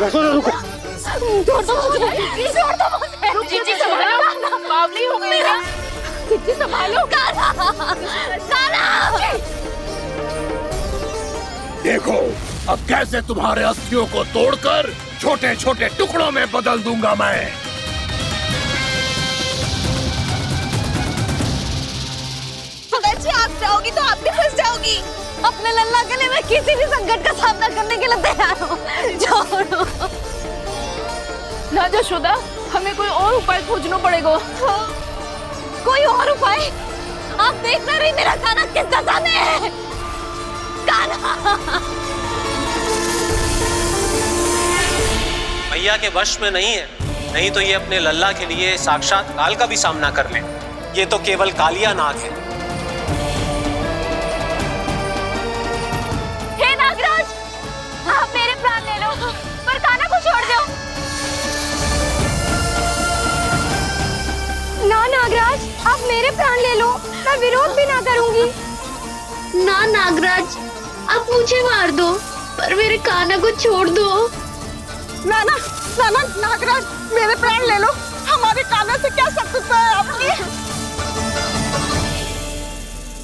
यशोदा रुको। छोड़ दो मुझे, छोड़ दो मुझे। जीजी संभालो, बावली हो गई है। जीजी संभालो। देखो अब कैसे तुम्हारे अस्थियों को तोड़कर छोटे छोटे टुकड़ों में बदल दूंगा मैं। जी आप जाओगी तो आप भी फंस जाओगी। अपने लल्ला के लिए मैं किसी भी संकट का सामना करने के लिए तैयार हूँ। छोड़ो ना यशोदा, हमें कोई और उपाय खोजना पड़ेगा। कोई और उपाय? आप देख ना रही मेरा काना किस दशा में है। काना मैया के वश में नहीं है, नहीं तो ये अपने लल्ला के लिए साक्षात काल का भी सामना कर ले। ये तो केवल कालिया नाग है। हे नागराज, आप मेरे प्राण ले लो पर काना को छोड़ दो। ना नागराज, आप मेरे प्राण ले लो, मैं विरोध भी ना करूंगी। ना नागराज, आप मुझे मार दो पर मेरे काना को छोड़ दो। ना ना ना ना नागराज, मेरे प्राण ले लो। हमारे काना से क्या शत्रुता है आपकी?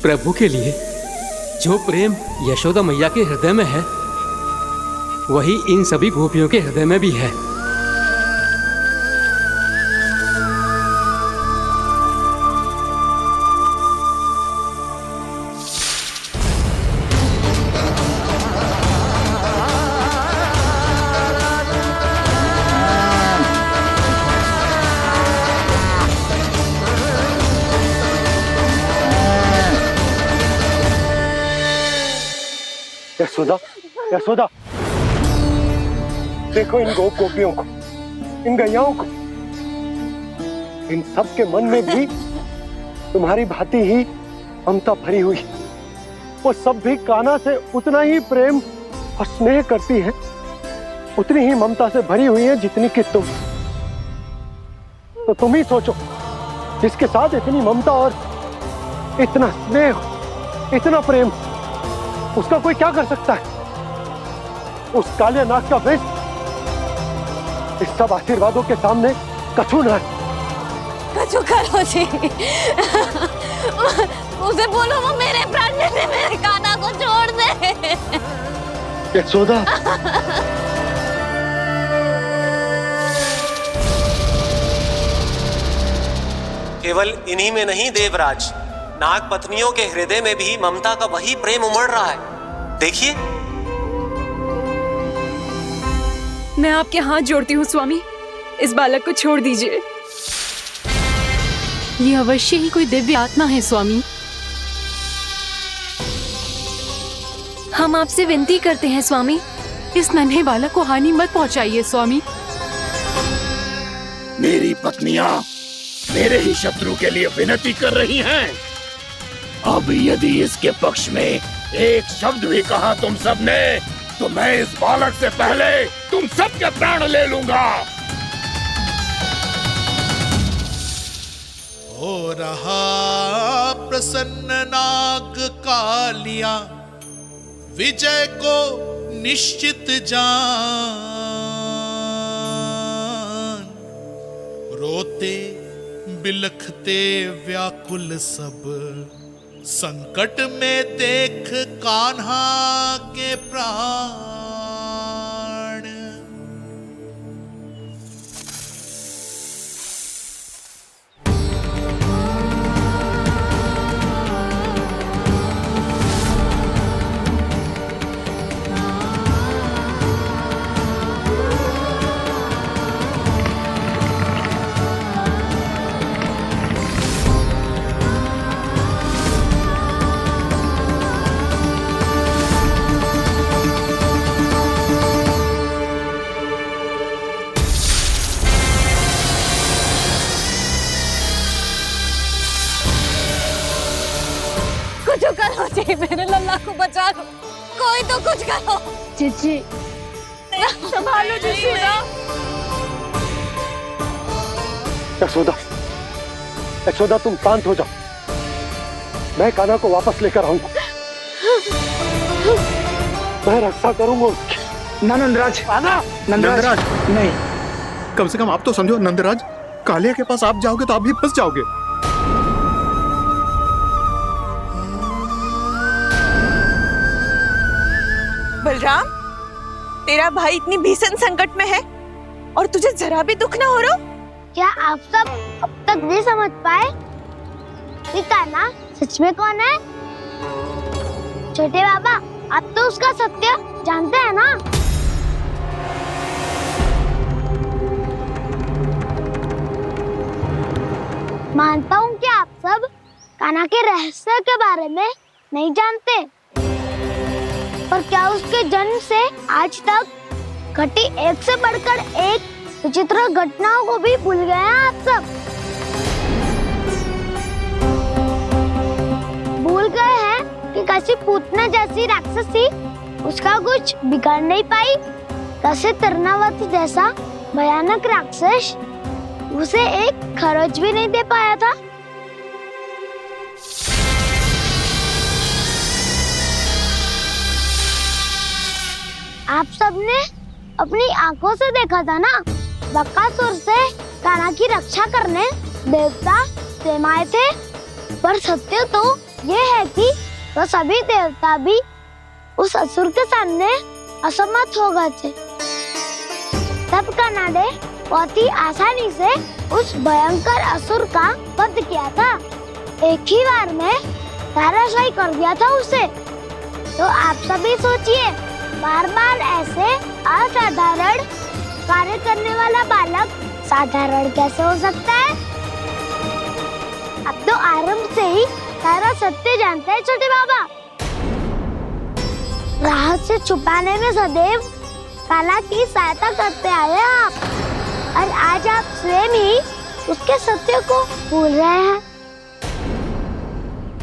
प्रभु के लिए जो प्रेम यशोदा मैया के हृदय में है, वही इन सभी गोपियों के हृदय में भी है। यशोदा, यशोदा, देखो इन गोपियों को, इन गैयाओं को। इन सब के मन में भी तुम्हारी भांति ही ममता भरी हुई। वो सब भी कान्हा से उतना ही प्रेम और स्नेह करती है, उतनी ही ममता से भरी हुई है जितनी कि तुम। तो तुम ही सोचो, जिसके साथ इतनी ममता और इतना स्नेह, इतना प्रेम, उसका कोई क्या कर सकता है? उस काले नाग का वेश इस सब आशीर्वादों के सामने कछु न है। कछु करो जी। उसे बोलो वो मेरे प्राण ले ले, मेरे काना को छोड़ दे। यशोदा, केवल इन्हीं में नहीं देवराज, नाग पत्नियों के हृदय में भी ममता का वही प्रेम उमड़ रहा है। देखिए। मैं आपके हाथ जोड़ती हूँ स्वामी, इस बालक को छोड़ दीजिए। ये अवश्य ही कोई दिव्य आत्मा है स्वामी। हम आपसे विनती करते हैं स्वामी, इस नन्हे बालक को हानि मत पहुंचाइए स्वामी। मेरी पत्नियां मेरे ही शत्रु के लिए विनती कर रही हैं। अब यदि इसके पक्ष में एक शब्द भी कहा तुम सबने, तो मैं इस बालक से पहले तुम सबके प्राण ले लूंगा। हो रहा प्रसन्न नाग कालिया, विजय को निश्चित जान। रोते बिलखते व्याकुल सब, संकट में देख कान्हा के प्राण। करो जी, मेरे लल्ला को बचा लो, कोई तो कुछ करो। जीजी संभालो यशोदा। यशोदा, यशोदा तुम शांत हो जाओ, मैं कान्हा को वापस लेकर आऊंगा। मैं रक्षा करूंगा उसकी। ना नंदराज, नंदराज नहीं। कम से कम आप तो समझो नंदराज, कालिया के पास आप जाओगे तो आप भी फंस जाओगे। बलराम, तेरा भाई इतनी भीषण संकट में है और तुझे जरा भी दुख ना हो रहा? क्या आप सब अब तक नहीं समझ पाए कि कान्हा सच में कौन है? छोटे बाबा, आप तो उसका सत्य जानते हैं ना? मानता हूँ कि आप सब कान्हा के रहस्य के बारे में नहीं जानते, पर क्या उसके जन्म से आज तक घटी एक से बढ़कर एक विचित्र घटनाओं को भी भूल गए हैं आप सब? भूल गए हैं कि कैसी पूतना जैसी राक्षसी उसका कुछ बिगाड़ नहीं पाई, कैसे तरनावती जैसा भयानक राक्षस उसे एक खरोच भी नहीं दे पाया था। आप सबने अपनी आंखों से देखा था ना, बकासुर से कान्हा की रक्षा करने देवता स्वयं आए थे। पर सत्य तो ये है कि वो सभी देवता भी उस असुर के सामने असमर्थ हो गए थे। तब कान्हा ने बहुत ही आसानी से उस भयंकर असुर का वध किया था। एक ही बार में धराशायी कर दिया था उसे। तो आप सभी सोचिए, बार बार ऐसे असाधारण कार्य करने वाला बालक साधारण कैसे हो सकता है? अब तो आरंभ से ही सारा सत्य जानते हैं छोटे बाबा। रहस्य छुपाने में सदैव कान्हा की सहायता करते आए हैं आप, और आज आप स्वयं ही उसके सत्य को भूल रहे हैं।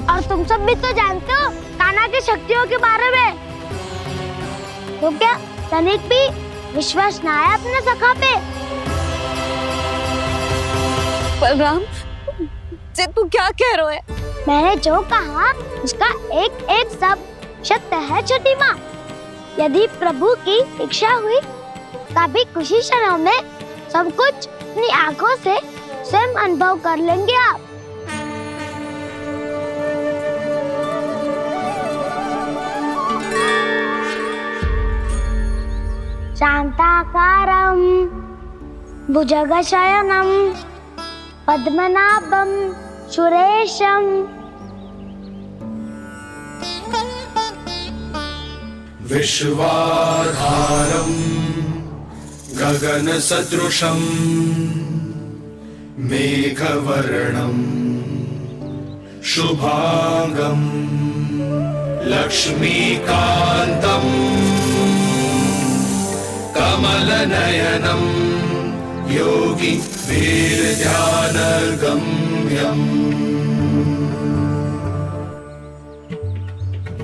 और तुम सब भी तो जानते हो कान्हा की शक्तियों के बारे में। तो क्या तनिक भी विश्वास ना है अपने सखा पे? बलराम, जे तू क्या कह रहा है? मैंने जो कहा उसका एक एक शब्द सत्य है छोटी माँ। यदि प्रभु की इच्छा हुई तभी कुछ ही क्षणों में सब कुछ अपनी आंखों से स्वयं अनुभव कर लेंगे आप। शांताकारं भुजगशयनं पद्मनाभं सुरेशं विश्वाधारं गगनसदृशं मेघवर्णं शुभांगं लक्ष्मीकान्तं कमलनयनं योगी वीरध्यानगम्यम्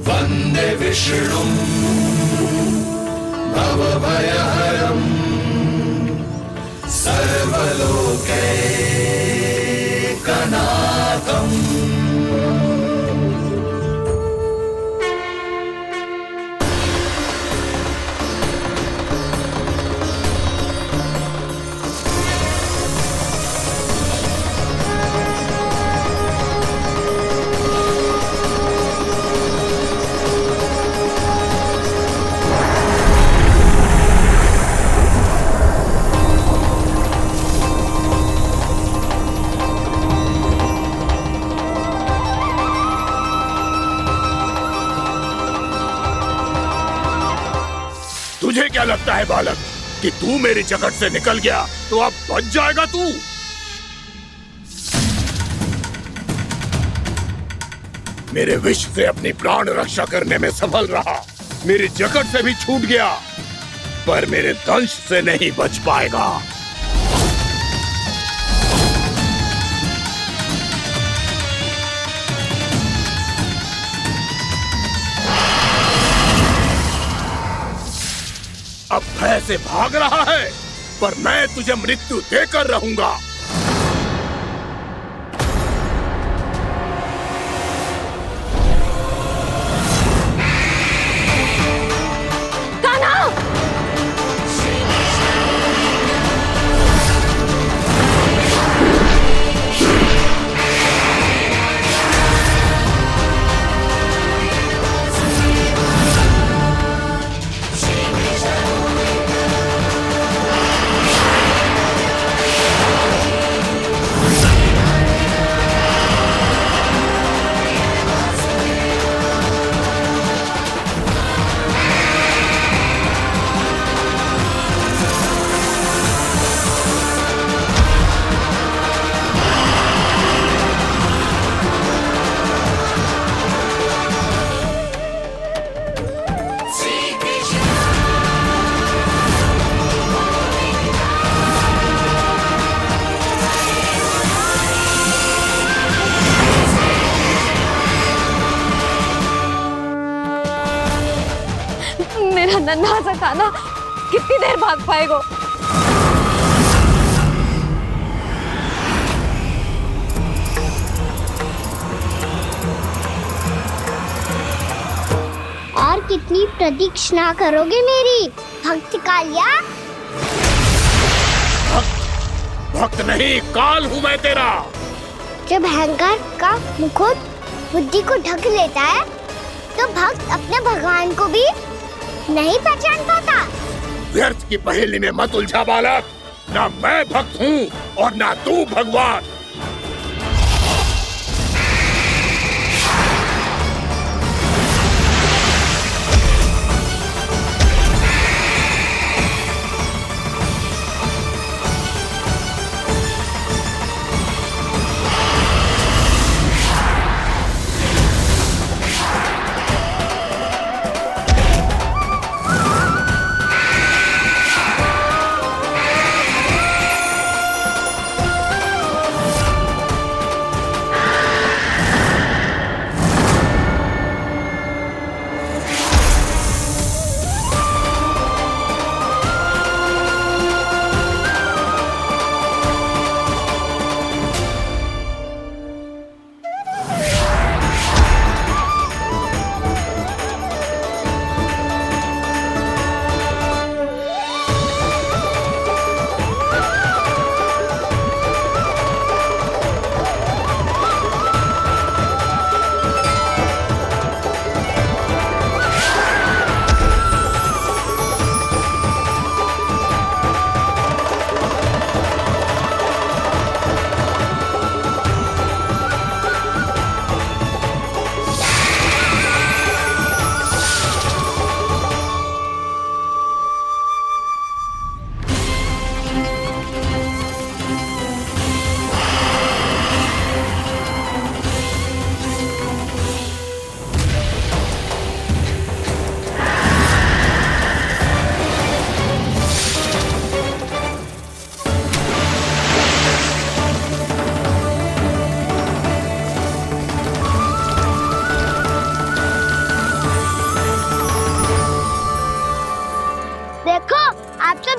वन्दे विष्णुं भवभयहरं सर्वलोकैकनाथम्। तुझे क्या लगता है बालक कि तू मेरी जगत से निकल गया तो अब बच जाएगा तू? मेरे विष से अपनी प्राण रक्षा करने में सफल रहा, मेरी जगत से भी छूट गया, पर मेरे दंश से नहीं बच पाएगा। अब भय से भाग रहा है, पर मैं तुझे मृत्यु देकर रहूंगा। कान्हा! नन्हा सा कान्हा कितनी देर भाग पाएगा? और कितनी प्रतीक्षा करोगे मेरी भक्त कालिया? भक्त नहीं, काल हूँ मैं तेरा। जब अहंकार का मुकुट बुद्धि को ढक लेता है तो भक्त अपने भगवान को भी नहीं पहचान पाता। व्यर्थ की पहेली में मत उलझा बालक। ना मैं भक्त हूँ और ना तू भगवान।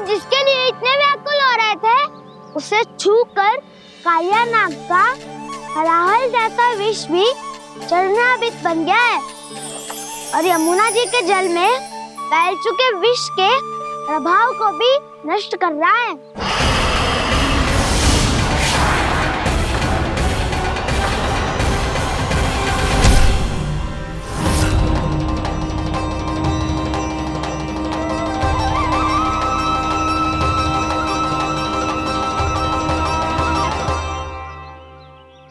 जिसके लिए इतने व्याकुल हो रहे थे उसे छूकर कालिया नाग का हलाहल जैसा विष भी चरणामृत बन गया है और यमुना जी के जल में फैल चुके विष के प्रभाव को भी नष्ट कर रहा है।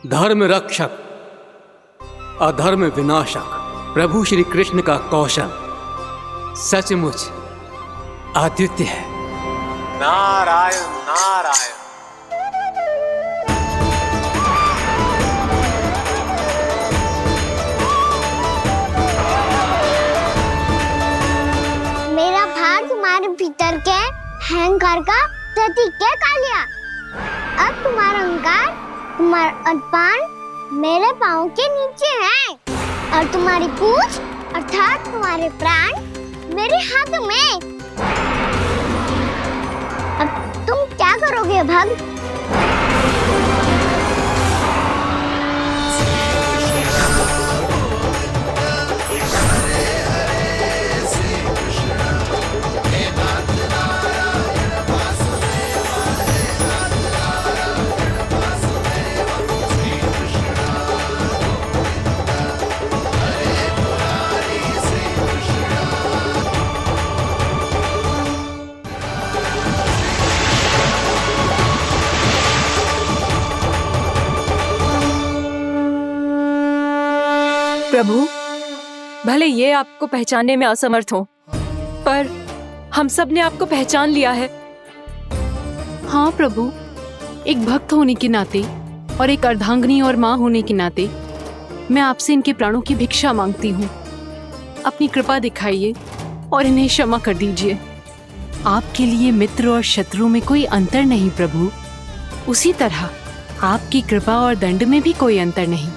धर्म रक्षक अधर्म विनाशक प्रभु श्री कृष्ण का कौशल सचमुच अद्वितीय है। नारायण नारायण। मेरा भार तुम्हारे भीतर के अहंकार का प्रतीक है कालिया। अब तुम्हारा अहंकार, तुम्हारा अभिमान मेरे पाँव के नीचे है और तुम्हारी पूंछ अर्थात तुम्हारे प्राण मेरे हाथों में। अब तुम क्या करोगे भक्त? प्रभु, भले ये आपको पहचानने में असमर्थ हो, पर हम सब ने आपको पहचान लिया है। हाँ प्रभु, एक भक्त होने के नाते और एक अर्धांगिनी और माँ होने के नाते मैं आपसे इनके प्राणों की भिक्षा मांगती हूँ। अपनी कृपा दिखाइए और इन्हें क्षमा कर दीजिए। आपके लिए मित्र और शत्रु में कोई अंतर नहीं प्रभु, उसी तरह आपकी कृपा और दंड में भी कोई अंतर नहीं।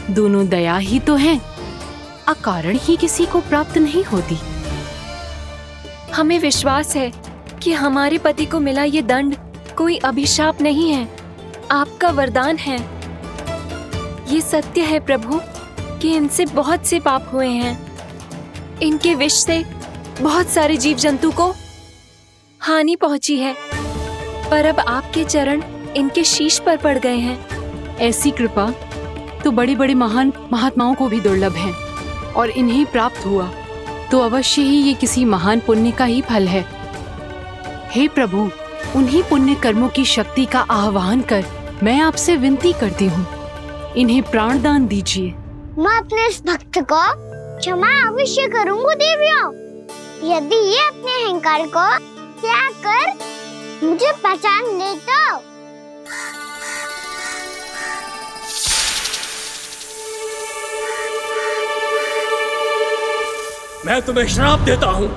दोनों दया ही तो हैं, अकारण ही किसी को प्राप्त नहीं होती। हमें विश्वास है कि हमारे पति को मिला ये दंड कोई अभिशाप नहीं है, आपका वरदान है। ये सत्य है प्रभु कि इनसे बहुत से पाप हुए हैं। इनके विष से बहुत सारे जीव जंतु को हानि पहुंची है, पर अब आपके चरण इनके शीश पर पड़ गए हैं। ऐसी कृपा तो बड़े बड़े महान महात्माओं को भी दुर्लभ है, और इन्हें प्राप्त हुआ तो अवश्य ही ये किसी महान पुण्य का ही फल है। हे प्रभु, उन्हीं पुण्य कर्मों की शक्ति का आह्वान कर मैं आपसे विनती करती हूँ, इन्हें प्राण दान दीजिए। मैं अपने इस भक्त को क्षमा अवश्य करूंगा देवियों, यदि ये अपने अहंकार को त्याग कर मुझे पहचान ले तो। मैं तुम्हें श्राप देता हूँ,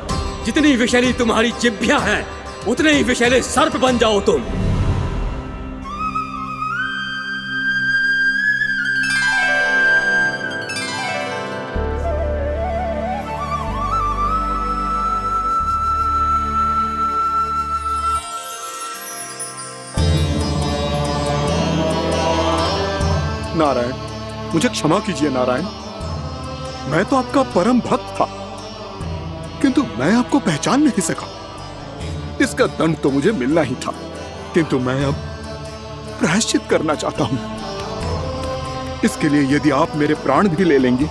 जितनी विषैली तुम्हारी जिह्वा है उतने ही विषैले सर्प बन जाओ तुम। नारायण, मुझे क्षमा कीजिए नारायण। मैं तो आपका परम भक्त था, किंतु मैं आपको पहचान नहीं सका। इसका दंड तो मुझे मिलना ही था, किंतु मैं अब प्रायश्चित करना चाहता हूं। इसके लिए यदि आप मेरे प्राण भी ले लेंगे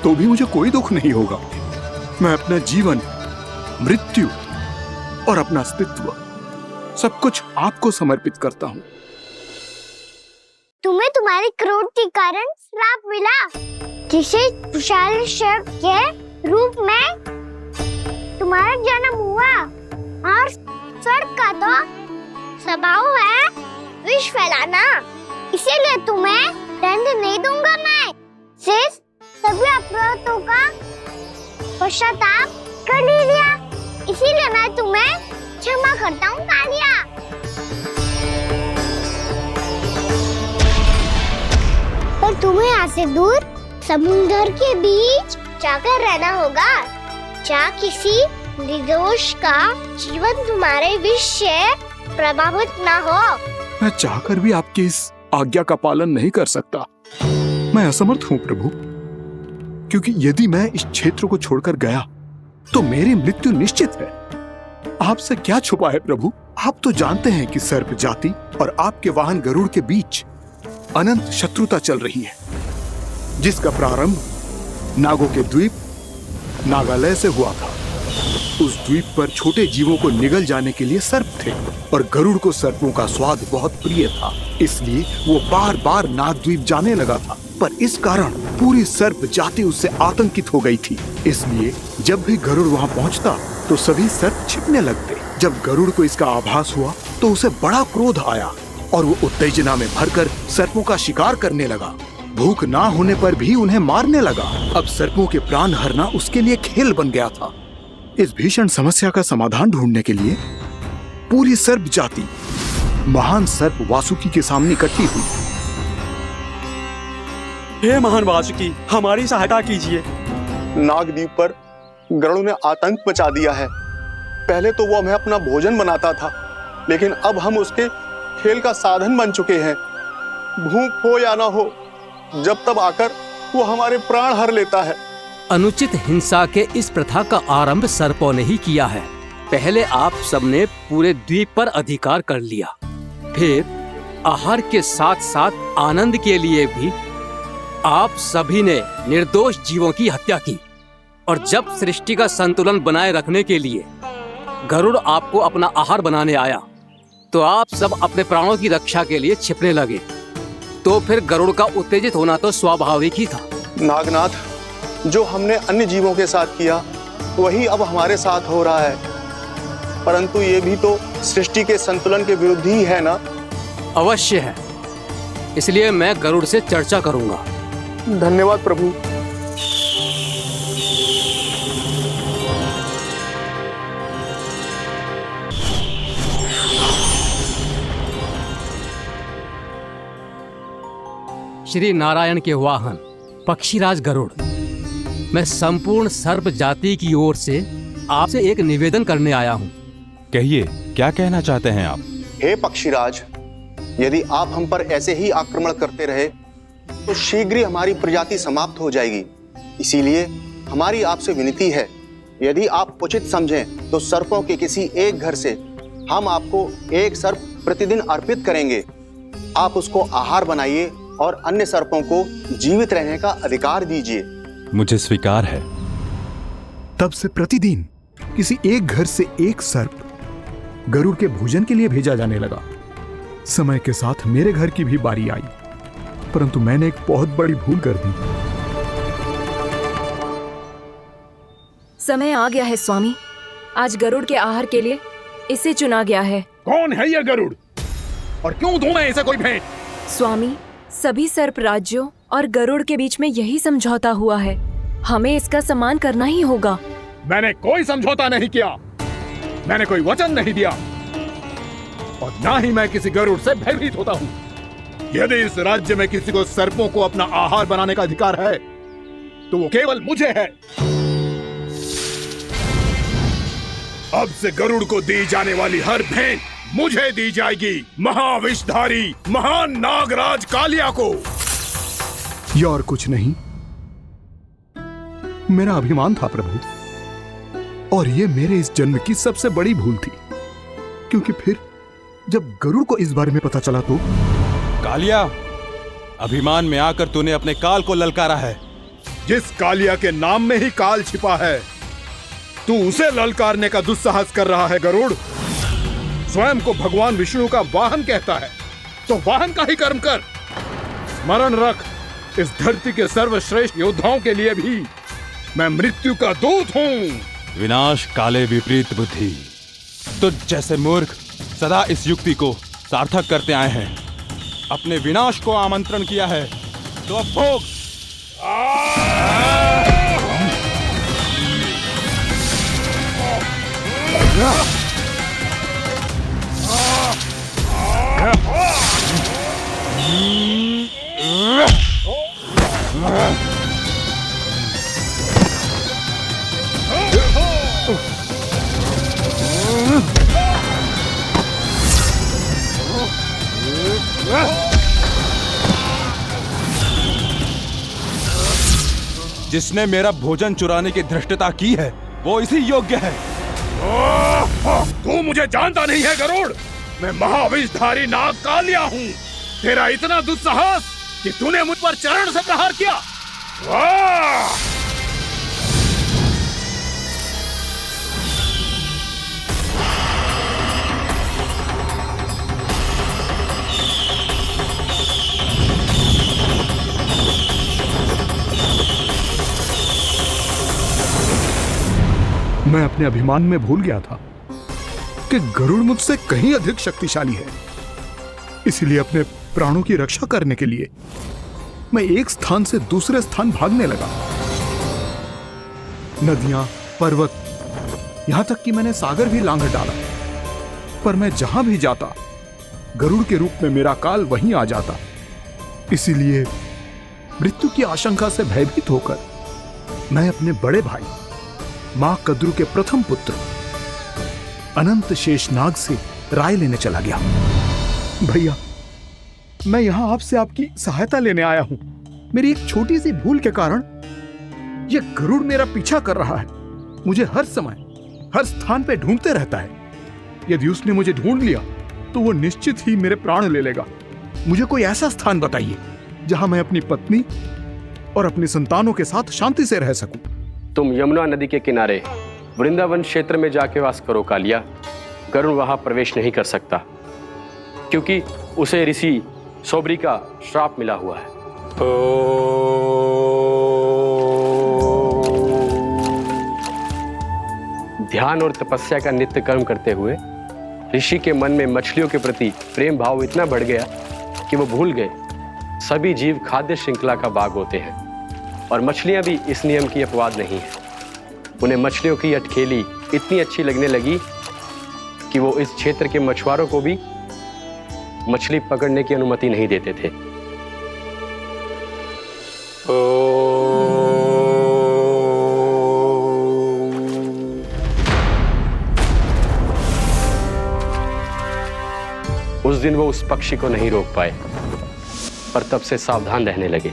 तो भी मुझे कोई दुख नहीं होगा। मैं अपना जीवन, मृत्यु और अपना अस्तित्व सब कुछ आपको समर्पित करता हूं। तुम्हें तुम्हारी क्रोध के कारण श्राप मिला, जिसे विशाल सर्प के रूप में तुम्हारा जन्म हुआ, और सर्प का तो स्वभाव है विष फैलाना। इसीलिए तुम्हें दंड नहीं दूंगा मैं, सिर्फ सभी अपराधों का पश्चाताप कर लिया, इसीलिए मैं तुम्हें क्षमा करता हूँ कालिया। पर तुम्हें यहाँ से दूर समुद्र के बीच जाकर रहना होगा, जहाँ किसी निर्दोष का जीवन तुम्हारे विष से प्रभावित ना हो। मैं चाहकर भी आपकी इस आज्ञा का पालन नहीं कर सकता। मैं असमर्थ हूँ प्रभु, क्योंकि यदि मैं इस क्षेत्र को छोड़कर गया तो मेरी मृत्यु निश्चित है। आपसे क्या छुपा है प्रभु, आप तो जानते हैं कि सर्प जाति और आपके वाहन गरुड़ के बीच अनंत शत्रुता चल रही है, जिसका प्रारंभ नागों के द्वीप नागालय से हुआ था। उस द्वीप पर छोटे जीवों को निगल जाने के लिए सर्प थे, और गरुड़ को सर्पों का स्वाद बहुत प्रिय था, इसलिए वो बार बार नागद्वीप जाने लगा था। पर इस कारण पूरी सर्प जाति उससे आतंकित हो गई थी, इसलिए जब भी गरुड़ वहाँ पहुँचता तो सभी सर्प छिपने लगते। जब गरुड़ को इसका आभास हुआ तो उसे बड़ा क्रोध आया, और वो उत्तेजना में भरकर सर्पों का शिकार करने लगा। भूख ना होने पर भी उन्हें मारने लगा। अब सर्पों के प्राण हरना उसके लिए खेल बन गया था। इस भीषण समस्या का समाधान ढूंढने के लिए पूरी सर्प जाति महान सर्प वासुकी के सामने इकट्ठी हुई। हे महान वासुकी, हमारी सहायता कीजिए। नागद्वीप पर गरुड़ ने आतंक मचा दिया है। पहले तो वो हमें अपना भोजन बनाता था, लेकिन अब हम उसके खेल का साधन बन चुके हैं। भूख हो या ना हो, जब तब आकर वो हमारे प्राण हर लेता है। अनुचित हिंसा के इस प्रथा का आरंभ सर्पों ने ही किया है। पहले आप सबने पूरे द्वीप पर अधिकार कर लिया, फिर आहार के साथ साथ आनंद के लिए भी आप सभी ने निर्दोष जीवों की हत्या की। और जब सृष्टि का संतुलन बनाए रखने के लिए गरुड़ आपको अपना आहार बनाने आया, तो आप सब अपने प्राणों की रक्षा के लिए छिपने लगे। तो फिर गरुड़ का उत्तेजित होना तो स्वाभाविक ही था। नागनाथ, जो हमने अन्य जीवों के साथ किया वही अब हमारे साथ हो रहा है, परंतु ये भी तो सृष्टि के संतुलन के विरुद्ध ही है ना? अवश्य है, इसलिए मैं गरुड़ से चर्चा करूंगा। धन्यवाद प्रभु। श्री नारायण के वाहन पक्षीराज गरुड़, मैं संपूर्ण सर्प जाति की ओर से आपसे एक निवेदन करने आया हूँ। कहिए, क्या कहना चाहते हैं आप? हे पक्षीराज, यदि आप हम पर ऐसे ही आक्रमण करते रहे तो शीघ्र ही हमारी प्रजाति समाप्त हो जाएगी। इसीलिए हमारी आपसे विनती है, यदि आप उचित समझें तो सर्पों के किसी एक घर से हम आपको एक सर्प प्रतिदिन अर्पित करेंगे। आप उसको आहार बनाइए और अन्य सर्पों को जीवित रहने का अधिकार दीजिए। मुझे स्वीकार है। तब से प्रतिदिन किसी एक घर से एक सर्प गरुड़ के भोजन के लिए भेजा जाने लगा। समय के साथ मेरे घर की भी बारी आई, परंतु मैंने एक बहुत बड़ी भूल कर दी। समय आ गया है स्वामी, आज गरुड़ के आहार के लिए इसे चुना गया है। कौन है यह गरुड़ और क्यों दूं मैं इसे कोई भेंट? स्वामी, सभी सर्प राज्यों और गरुड़ के बीच में यही समझौता हुआ है, हमें इसका सम्मान करना ही होगा। मैंने कोई समझौता नहीं किया, मैंने कोई वचन नहीं दिया और ना ही मैं किसी गरुड़ से भयभीत होता हूँ। यदि इस राज्य में किसी को सर्पों को अपना आहार बनाने का अधिकार है तो वो केवल मुझे है। अब से गरुड़ को दी जाने वाली हर भेंट मुझे दी जाएगी, महाविषधारी महान नागराज कालिया को। यह और कुछ नहीं, मेरा अभिमान था प्रभु, और यह मेरे इस जन्म की सबसे बड़ी भूल थी, क्योंकि फिर जब गरुड़ को इस बारे में पता चला तो। कालिया, अभिमान में आकर तूने अपने काल को ललकारा है। जिस कालिया के नाम में ही काल छिपा है, तू उसे ललकारने का दुस्साहस कर रहा है गरुड़। स्वयं को भगवान विष्णु का वाहन कहता है तो वाहन का ही कर्म कर। स्मरण रख, इस धरती के सर्वश्रेष्ठ योद्धाओं के लिए भी मैं मृत्यु का दूत हूँ। विनाश काले विपरीत बुद्धि। तुझ जैसे मूर्ख सदा इस युक्ति को सार्थक करते आए हैं। अपने विनाश को आमंत्रण किया है तो अब भोग। जिसने मेरा भोजन चुराने की धृष्टता की है वो इसी योग्य है। तू मुझे जानता नहीं है गरुड़, मैं महाविषधारी नाग कालिया हूँ। तेरा इतना दुस्साहस कि तूने मुझ पर चरण से प्रहार किया। मैं अपने अभिमान में भूल गया था कि गरुड़ मुझसे कहीं अधिक शक्तिशाली है। इसलिए अपने प्राणों की रक्षा करने के लिए मैं एक स्थान से दूसरे स्थान भागने लगा। नदियां, पर्वत, यहां तक कि मैंने सागर भी लांघ डाला, पर मैं जहां भी जाता गरुड़ के रूप में मेरा काल वहीं आ जाता। इसीलिए मृत्यु की आशंका से भयभीत होकर मैं अपने बड़े भाई मां कद्रु के प्रथम पुत्र अनंत शेषनाग से राय लेने चला गया। भैया, मैं यहां आपसे आपकी सहायता लेने आया हूं। मेरी एक छोटी सी भूल के कारण यह गरुड़ मेरा पीछा कर रहा है। मुझे हर समय हर स्थान पे ढूंढते रहता है। यदि उसने मुझे ढूंढ लिया तो वो निश्चित ही मेरे प्राण ले लेगा। मुझे कोई ऐसा स्थान बताइए जहां मैं अपनी पत्नी और अपनी संतानों के साथ शांति से रह सकूं। तुम यमुना नदी के किनारे वृंदावन क्षेत्र में जाके वास करो कालिया। गरुड़ वहां प्रवेश नहीं कर सकता क्योंकि उसे ऋषि सोबरी का श्राप मिला हुआ है। ध्यान और तपस्या का नित्य कर्म करते हुए ऋषि के मन में मछलियों के प्रति प्रेम भाव इतना बढ़ गया कि वो भूल गए सभी जीव खाद्य श्रृंखला का भाग होते हैं और मछलियां भी इस नियम की अपवाद नहीं है। उन्हें मछलियों की अटखेली इतनी अच्छी लगने लगी कि वो इस क्षेत्र के मछुआरों को भी मछली पकड़ने की अनुमति नहीं देते थे। दिन वो उस पक्षी को नहीं रोक पाए, पर तब से सावधान रहने लगे।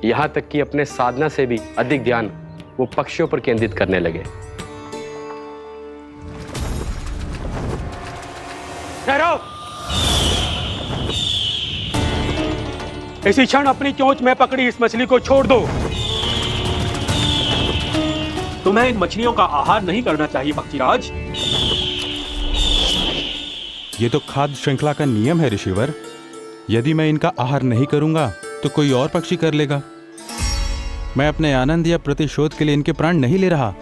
यहां तक कि अपने साधना से भी अधिक ध्यान वो पक्षियों पर केंद्रित करने लगे। ठहरो! इसी क्षण अपनी चोंच में पकड़ी इस मछली को छोड़ दो। तुम्हें इन मछलियों का आहार नहीं करना चाहिए पक्षीराज। ये तो खाद्य श्रृंखला का नियम है ऋषिवर। यदि मैं इनका आहार नहीं करूंगा तो कोई और पक्षी कर लेगा। मैं अपने आनंद या प्रतिशोध के लिए इनके प्राण नहीं ले रहा।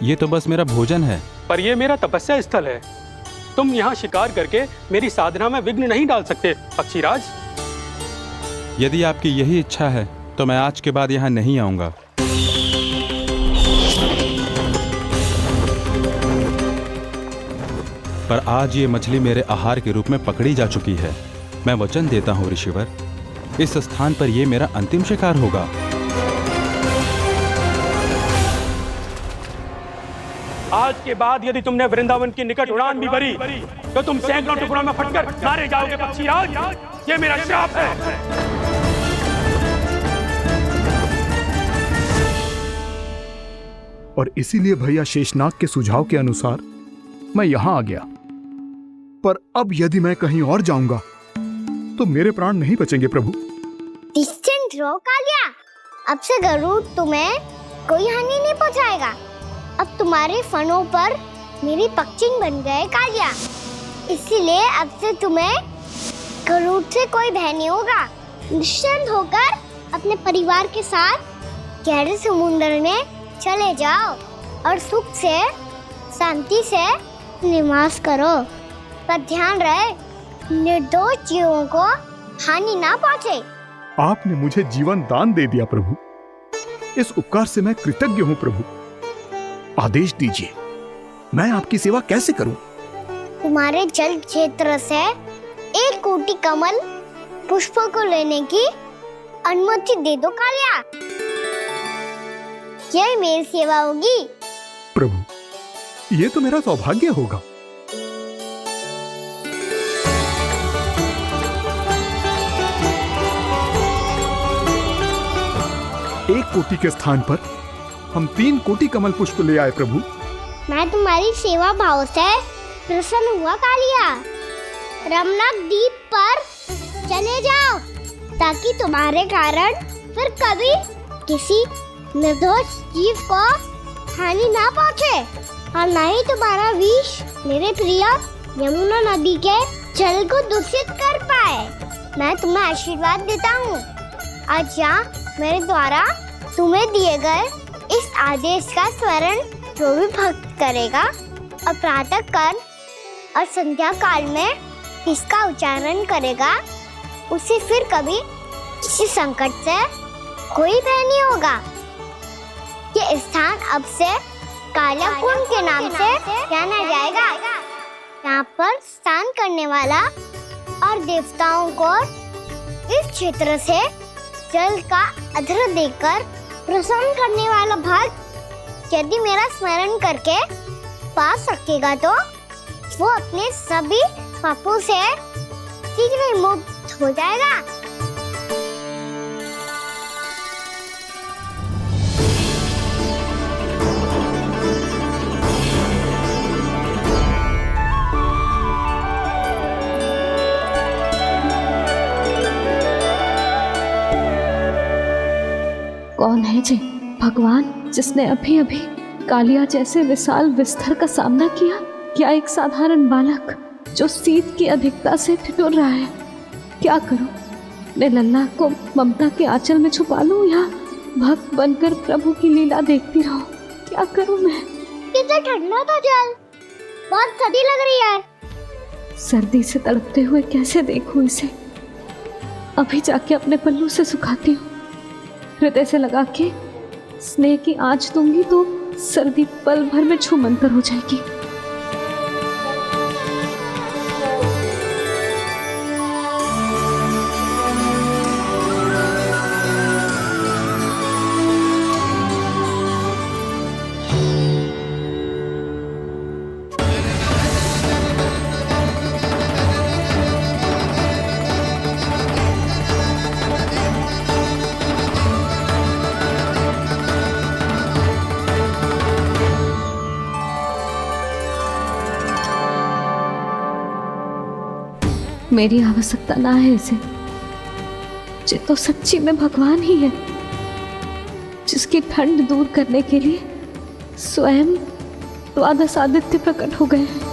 ये तो बस मेरा भोजन है। पर यह मेरा तपस्या स्थल है। तुम यहाँ शिकार करके मेरी साधना में विघ्न नहीं डाल सकते पक्षीराज। यदि आपकी यही इच्छा है तो मैं आज के बाद यहाँ नहीं आऊंगा। पर आज ये मछली मेरे आहार के रूप में पकड़ी जा चुकी है। मैं वचन देता हूँ ऋषिवर, इस स्थान पर यह मेरा अंतिम शिकार होगा। आज के बाद यदि तुमने वृंदावन की निकट उड़ान भी भरी तो तुम सैकड़ों टुकड़ों में फटकर मारे जाओगे पक्षीराज। ये मेरा श्राप है। और इसीलिए भैया शेषनाग के सुझाव के अनुसार मैं यहां आ गया। पर अब यदि मैं कहीं और जाऊंगा तो मेरे प्राण नहीं बचेंगे प्रभु। डिस्टेंट रहो कालिया। अब से गरुड़ तुम्हें कोई हानि नहीं पहुंचाएगा। अब तुम्हारे फनों पर मेरी पक्षिंग बन गए कालिया, इसीलिए अब से तुम्हें गरुड़ से कोई भय नहीं होगा। निश्चिंत होकर अपने परिवार के साथ गहरे समुद्र में चले जाओ और सुख से शांति से निवास करो। पर ध्यान रहे निर्दोष जीवों को हानि ना पहुंचे। आपने मुझे जीवन दान दे दिया प्रभु, इस उपकार से मैं कृतज्ञ हूँ प्रभु। आदेश दीजिए, मैं आपकी सेवा कैसे करूं? तुम्हारे जल क्षेत्र से 1 कोटि कमल पुष्पों को लेने की अनुमति दे दो कालिया। यह मेरी सेवा होगी। प्रभु, ये तो मेरा सौभाग्य होगा। एक कोटि के स्थान पर हम 3 कोटि कमल पुष्प ले आए प्रभु। मैं तुम्हारी सेवा भाव से प्रसन्न हुआ कालिया। रमनाक द्वीप पर चले जाओ ताकि तुम्हारे कारण फिर कभी किसी निर्दोष जीव को हानि ना पहुंचे और न ही तुम्हारा विष मेरे प्रिय यमुना नदी के जल को दूषित कर पाए। मैं तुम्हें आशीर्वाद देता हूँ। आज यहाँ मेरे द्वारा तुम्हें दिए गए इस आदेश का स्मरण जो भी भक्त करेगा और प्रातः काल और संध्या काल में इसका उच्चारण करेगा, उसे फिर कभी किसी संकट से कोई भय नहीं होगा। ये स्थान अब से काला कुंड के नाम से जाना जाएगा। यहाँ पर स्नान करने वाला और देवताओं को इस क्षेत्र से जल का अधर देकर प्रसन्न करने वाला भक्त यदि मेरा स्मरण करके पा सकेगा तो वो अपने सभी पापों से शीघ्र ही मुक्त हो जाएगा। कौन है जी भगवान जिसने अभी अभी कालिया जैसे विशाल विस्तर का सामना किया? क्या एक साधारण बालक जो शीत की अधिकता से ठिठुर रहा है? क्या करूं? मैं लल्ला को ममता के आंचल में छुपा लूं या भक्त बनकर प्रभु की लीला देखती रहूं? क्या करूं मैं? कितना ठंडा था जल, बहुत सर्दी लग रही है। सर्दी से तड़पते हुए कैसे देखूं इसे? अभी जाके अपने पल्लू से सुखाती हूँ। हृदय से लगा के स्नेह की आंच दूंगी तो सर्दी पल भर में छूमंतर हो जाएगी। मेरी आवश्यकता ना है इसे। ये तो सच्ची में भगवान ही है, जिसकी ठंड दूर करने के लिए स्वयं द्वादश आदित्य प्रकट हो गए हैं।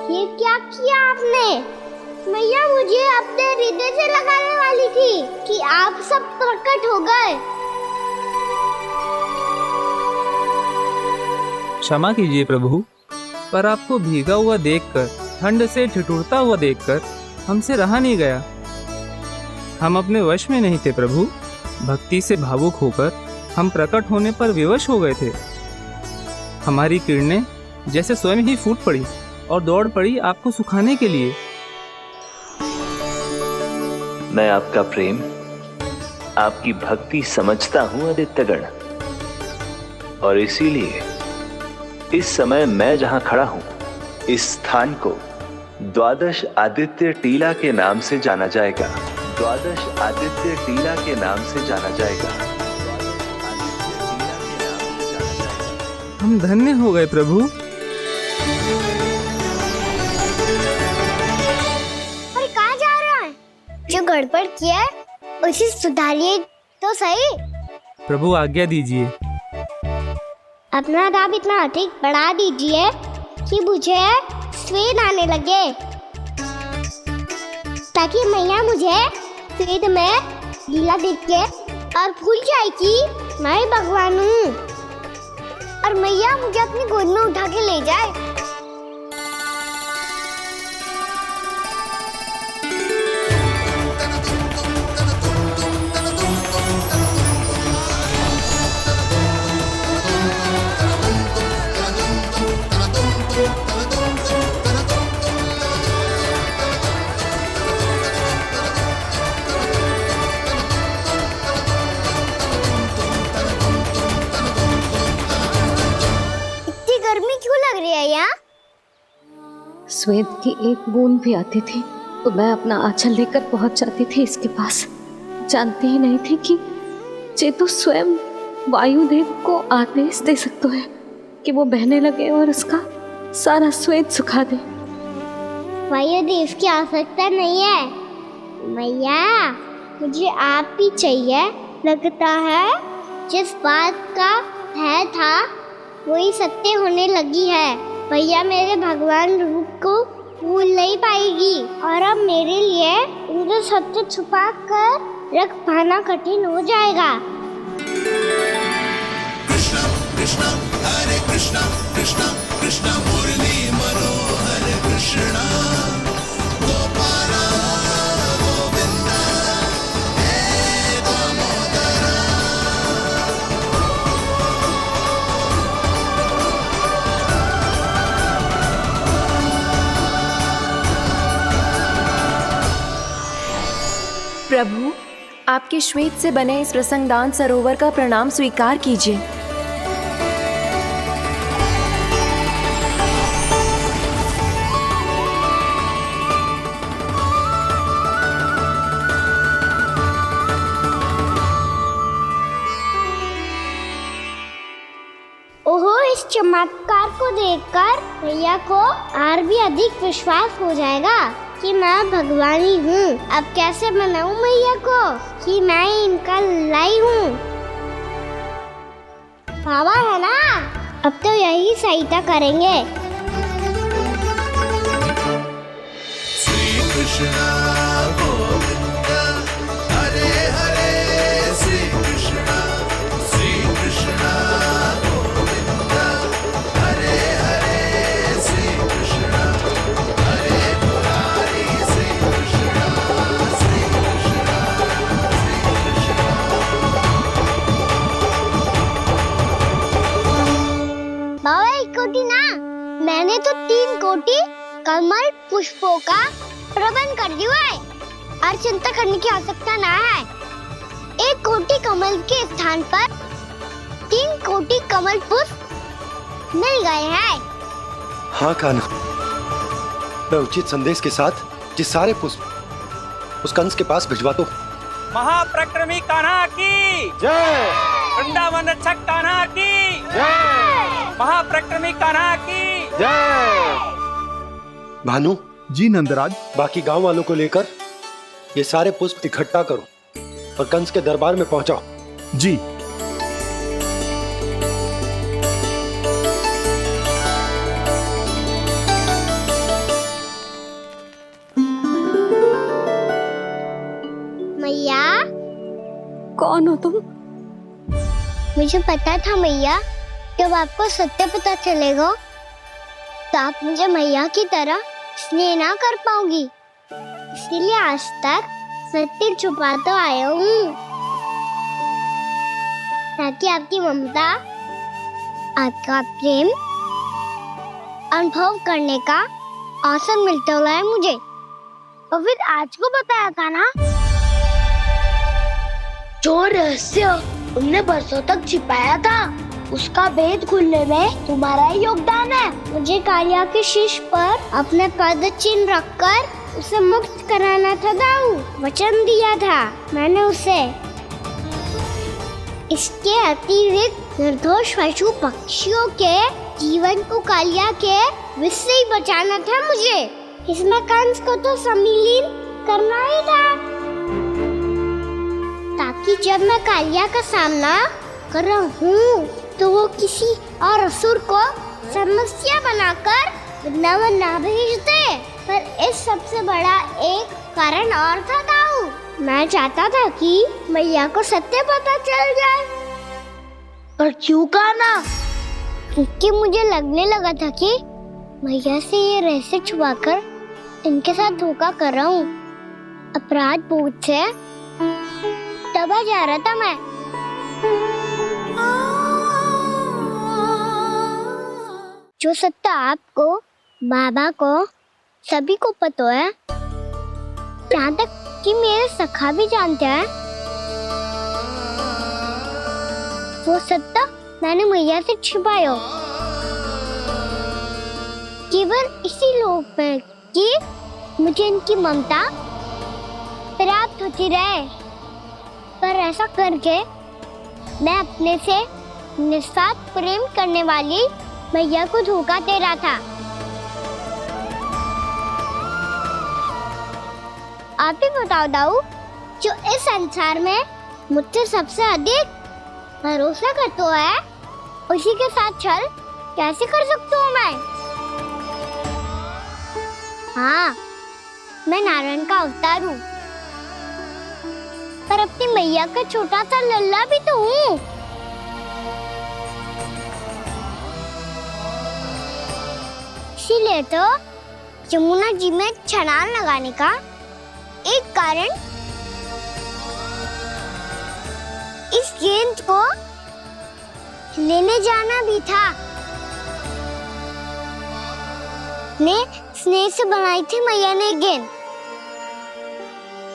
ये क्या किया आपने? मैया मुझे अपने हृदय से लगाने वाली थी कि आप सब प्रकट हो गए। क्षमा कीजिए प्रभु, पर आपको भीगा हुआ देखकर, ठंड से ठिठुरता हुआ देखकर हमसे रहा नहीं गया। हम अपने वश में नहीं थे प्रभु। भक्ति से भावुक होकर हम प्रकट होने पर विवश हो गए थे। हमारी किरणें जैसे स्वयं ही फूट पड़ी और दौड़ पड़ी आपको सुखाने के लिए। मैं आपका प्रेम, आपकी भक्ति समझता हूं आदित्यगण, और इसीलिए इस समय मैं जहां खड़ा हूं, इस स्थान को द्वादश आदित्य टीला के नाम से जाना जाएगा। द्वादश आदित्य टीला के नाम से जाना जाएगा। हम धन्य हो गए प्रभु। और कहाँ जा रहा है? जो गड़बड़ किया है उसे सुधारिए तो सही। प्रभु आज्ञा दीजिए। अपना दाम इतना अधिक बढ़ा दीजिए कि मुझे स्वेद आने लगे, ताकि मैया मुझे स्वेद में लीला देख के और भूल जाए कि मैं ही भगवान हूँ, और मैया मुझे अपनी गोद में उठा के ले जाए। गर्मी क्यों लग रही है यहाँ? स्वेद की एक बूंद भी आती थी तो मैं अपना आंचल लेकर पहुंच जाती थी इसके पास। जानती ही नहीं थी कि ये तो स्वयं वायुदेव को आदेश दे सकते हैं कि वो बहने लगे और उसका सारा स्वेद सुखा दे। वायुदेव की आवश्यकता नहीं है मैया, मुझे आप ही चाहिए। लगता है जिस बात का भय था वही सत्य होने लगी है। भैया मेरे भगवान रूप को भूल नहीं पाएगी, और अब मेरे लिए उनका सत्य छुपा कर रख पाना कठिन हो जाएगा। कृष्णा कृष्णा हरे कृष्णा कृष्णा कृष्णा मुरली मनोहर कृष्णा गोपाला गोविंदा हे दामोदरा। प्रभु, आपके श्वेत से बने इस प्रसंगदान सरोवर का प्रणाम स्वीकार कीजिए। ओहो, इस चमत्कार को देखकर भैया को और भी अधिक विश्वास हो जाएगा कि मैं भगवान ही हूँ। अब कैसे मनाऊं मैया को कि मैं ही इनका लाई हूँ? बाबा है ना, अब तो यही सहायता करेंगे। श्री कृष्णा गोविंदा हरे हरे श्री कृष्णा गोविंदा हरे हरे श्री कृष्णा हरे मुरारी श्री कृष्णा श्री कृष्णा श्री बाबा एक कोटी ना, मैंने तो 3 कोटी कमल पुष्पों का प्रबंध कर दिया है और चिंता करने की आवश्यकता ना है। 1 कोटी कमल के स्थान पर 3 कोटी कमल पुष्प मिल गए हैं। हाँ कान्हा, मैं उचित संदेश के साथ ये सारे पुष्प उस कंस के पास भिजवा दो। महाप्रक्रमी कान्हा की जय। वृंदावन रक्षक कान्हा की जय। महाप्रक्रमी कान्हा की जय। भानु जी नंदराज। बाकी गांव वालों को लेकर ये सारे पुष्प इकट्ठा करो और कंस के दरबार में पहुंचाओ। जी। मैया, कौन हो तुम? मुझे पता था मैया, जब आपको सत्य पता चलेगा तो आप मुझे मैया की तरह स्नेह ना कर पाओगी, इसलिए आज तक सत्य छुपाता आया हूँ, ताकि आपकी ममता, आपका प्रेम अनुभव करने का अवसर मिलता हुआ मुझे। और फिर आज को बताया था ना, जो रहस्य तुमने बरसों तक छिपाया था, उसका भेद खुलने में तुम्हारा ही योगदान है। मुझे कालिया के शीश पर अपने पद चिन्ह रखकर उसे मुक्त कराना था दाऊ, वचन दिया था मैंने उसे। इसके अतिरिक्त निर्दोष पशु पक्षियों के जीवन को कालिया के विष से ही बचाना था मुझे। इसमें कंस को तो सम्मिलित करना ही था, ताकि जब मैं कालिया का सामना कर रहा हूँ तो वो किसी और असुर को समस्या बनाकर वृंदावन ना भेज दे। पर इस सबसे बड़ा एक कारण और था दाऊ, मैं चाहता था कि मैया को सत्य पता चल जाए। पर क्यों कहा ना? क्योंकि मुझे लगने लगा था कि मैया से ये रहस्य छुपाकर इनके साथ धोखा कर रहा हूँ। अपराध बोझ से दबा जा रहा था मैं। जो सत्य आपको, बाबा को, सभी को पता है, यहाँ तक कि मेरे सखा भी जानते हैं, वो सत्य मैंने मैया से छिपाया केवल इसी लोक में कि मुझे इनकी ममता प्राप्त होती रहे। पर ऐसा करके मैं अपने से निस्वार्थ प्रेम करने वाली मैया को धोखा दे रहा था। आप ही बताओ दाऊ, जो इस संसार में मुझसे सबसे अधिक भरोसा करता है, उसी के साथ छल कैसे कर सकता हूँ मैं? हाँ, मैं नारायण का अवतार हूँ, पर अपनी मैया का छोटा सा लल्ला भी तो हूँ। इसीलिए तो यमुना जी में छलांग लगाने का एक कारण इस गेंद को लेने जाना भी था। ने स्नेह से बनाई थी मैया ने गेंद,